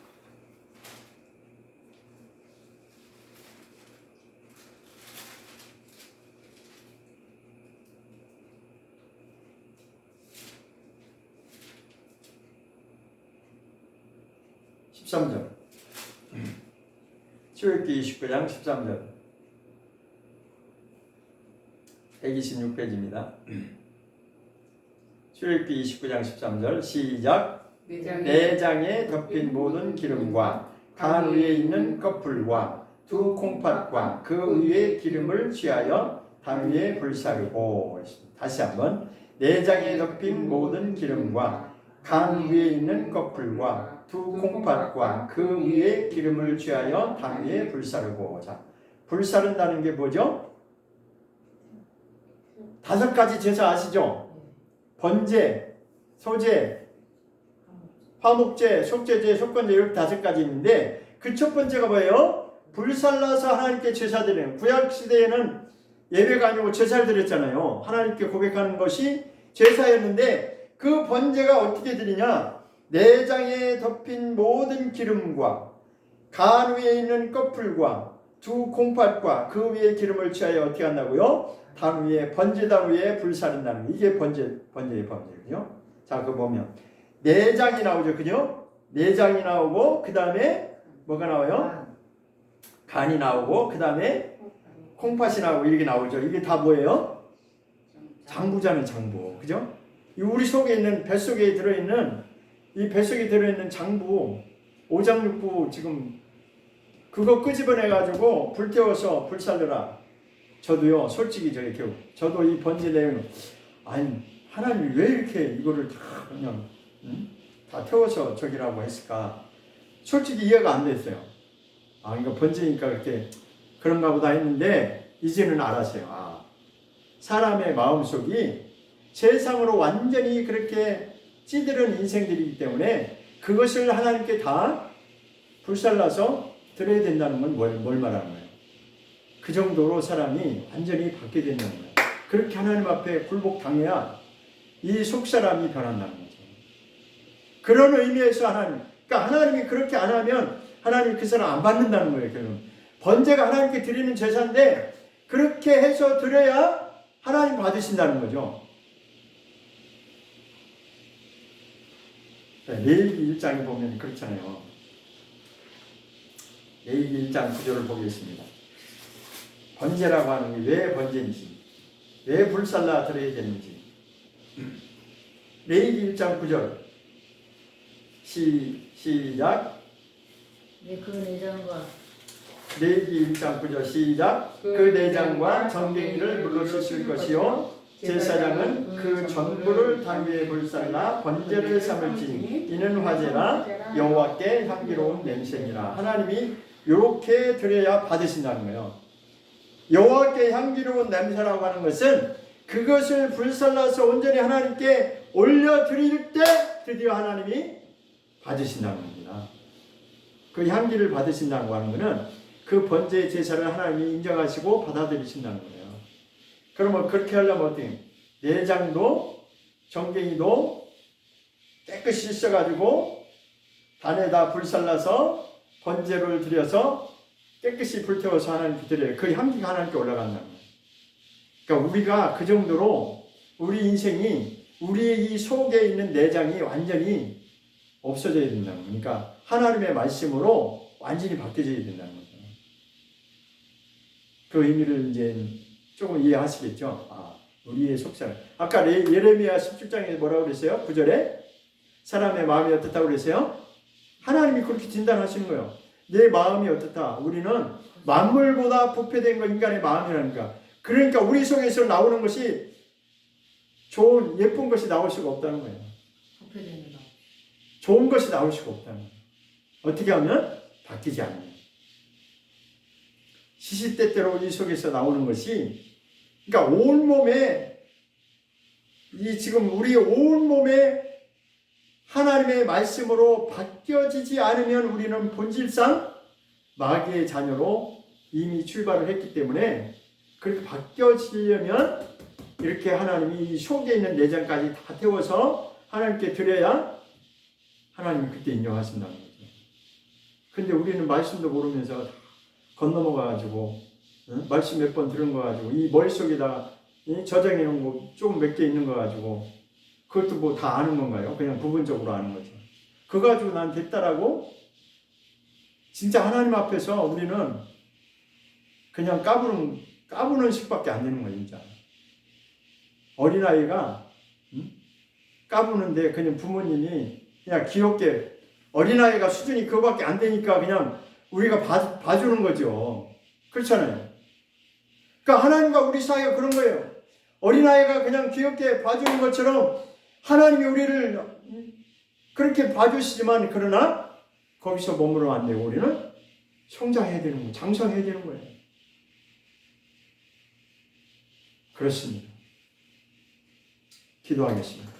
13절 출애굽기 29장 13절 126페이지입니다. 출애굽기 29장 13절 시작. 내장에 덮인 모든 기름과 간 위에 있는 꺼풀과 두 콩팥과 그 위에 기름을 취하여 단 위에 불사르고. 다시 한번. 내장에 덮인 모든 기름과 간 위에 있는 꺼풀과 두 콩팥과 그 위에 기름을 취하여 단 위에 불사르고. 자, 불사른다는 게 뭐죠? 5가지 제사 아시죠? 번제, 소제, 화목제, 속제제, 속건제 이렇게 5가지 있는데 그 첫 번째가 뭐예요? 불살라서 하나님께 제사 드리는. 구약 시대에는 예배가 아니고 제사를 드렸잖아요. 하나님께 고백하는 것이 제사였는데 그 번제가 어떻게 드리냐? 내장에 덮인 모든 기름과 간 위에 있는 꺼풀과 두 콩팥과 그 위에 기름을 취하여 어떻게 한다고요? 단 위에 번제단 위에 불사른다는 거. 이게 번제의 번제거든요. 자, 그거 보면 내장이 나오죠, 그죠? 내장이 나오고 그 다음에 뭐가 나와요? 간이 나오고 그 다음에 콩팥이 나오고 이렇게 나오죠. 이게 다 뭐예요? 장부잖아요, 장부, 그죠? 우리 속에 있는 뱃속에 들어있는 이 뱃속에 들어있는 장부 오장육부 지금 그거 끄집어내 가지고 불태워서 불살려라. 저도요, 솔직히 저도 이 번제 내용 아니 하나님이 왜 이렇게 이거를 다 그냥 다 태워서 저기라고 했을까? 솔직히 이해가 안 됐어요. 아, 이거 번제니까 그렇게 그런가 보다 했는데 이제는 알았어요. 아, 사람의 마음속이 세상으로 완전히 그렇게 찌들은 인생들이기 때문에 그것을 하나님께 다 불살라서 드려야 된다는 건 뭘 말하는 거예요? 그 정도로 사람이 완전히 바뀌게 된다는 거예요. 그렇게 하나님 앞에 굴복당해야 이 속사람이 변한다는 거죠. 그런 의미에서 그러니까 하나님이 그렇게 안 하면 하나님이 그 사람 안 받는다는 거예요. 결국 번제가 하나님께 드리는 제사인데 그렇게 해서 드려야 하나님 받으신다는 거죠. 레위기 1장에 보면 그렇잖아요. 레위기 1장 9절을 보겠습니다. 번제라고 하는 게 왜 번제인지, 왜 불살라 드려야 되는지. 레위기 1장 9절 시작. 네, 그 내장과 레위기 1장 9절 시작. 그 내장과 전갱이를 물로 씻을 것이요 제사장은 그 전부를 단 위에 불살라 번제를 삼을지니 이는 화제라 여호와께 향기로운 냄새니라. 하나님이 이렇게 드려야 받으신다는 거예요. 여호와께 향기로운 냄새라고 하는 것은 그것을 불살라서 온전히 하나님께 올려드릴 때 드디어 하나님이 받으신다는 겁니다. 그 향기를 받으신다고 하는 것은 그 번제의 제사를 하나님이 인정하시고 받아들이신다는 거예요. 그러면 그렇게 하려면 어떻게? 내장도 정갱이도 깨끗이 씻어가지고 단에다 불살라서 번제를 드려서 깨끗이 불태워서 하나님께 드려요. 그 향기가 하나님께 올라간다는 거예요. 그러니까 우리가 그 정도로 우리 인생이 우리의 이 속에 있는 내장이 완전히 없어져야 된다는 거예요. 그러니까 하나님의 말씀으로 완전히 바뀌어져야 된다는 거죠. 그 의미를 이제 조금 이해하시겠죠? 아, 우리의 속살. 아까 예레미야 17장에 뭐라고 그랬어요? 9절에 사람의 마음이 어떻다고 그랬어요? 하나님이 그렇게 진단하시는 거예요. 내 마음이 어떻다? 우리는 만물보다 부패된 거 인간의 마음이라니까. 그러니까 우리 속에서 나오는 것이 좋은 예쁜 것이 나올 수가 없다는 거예요. 부패되는 거. 좋은 것이 나올 수가 없다는 거예요. 어떻게 하면? 바뀌지 않는. 시시때때로 이 속에서 나오는 것이, 그러니까 온몸에 지금 우리 온몸에 하나님의 말씀으로 바뀌어지지 않으면 우리는 본질상 마귀의 자녀로 이미 출발을 했기 때문에 그렇게 바뀌어지려면 이렇게 하나님이 이 속에 있는 내장까지 다 태워서 하나님께 드려야 하나님이 그때 인정하신다는 거죠. 근데 우리는 말씀도 모르면서 건너먹어가지고 말씀 몇 번 들은 거 가지고 이 머릿속에다가 저장해 놓은 거 조금 몇 개 있는 거 가지고 그것도 뭐 다 아는 건가요? 그냥 부분적으로 아는 거죠. 그거 가지고 난 됐다라고? 진짜 하나님 앞에서 우리는 그냥 까부는 식밖에 안 되는 거예요, 진짜. 어린아이가 까부는데 그냥 부모님이 그냥 귀엽게 어린아이가 수준이 그거밖에 안 되니까 그냥 우리가 봐주는 거죠. 그렇잖아요. 그러니까 하나님과 우리 사이가 그런 거예요. 어린아이가 그냥 귀엽게 봐주는 것처럼 하나님이 우리를 그렇게 봐주시지만 그러나 거기서 머무르면 안 되고 우리는 성장해야 되는 거예요. 장성해야 되는 거예요. 그렇습니다. 기도하겠습니다.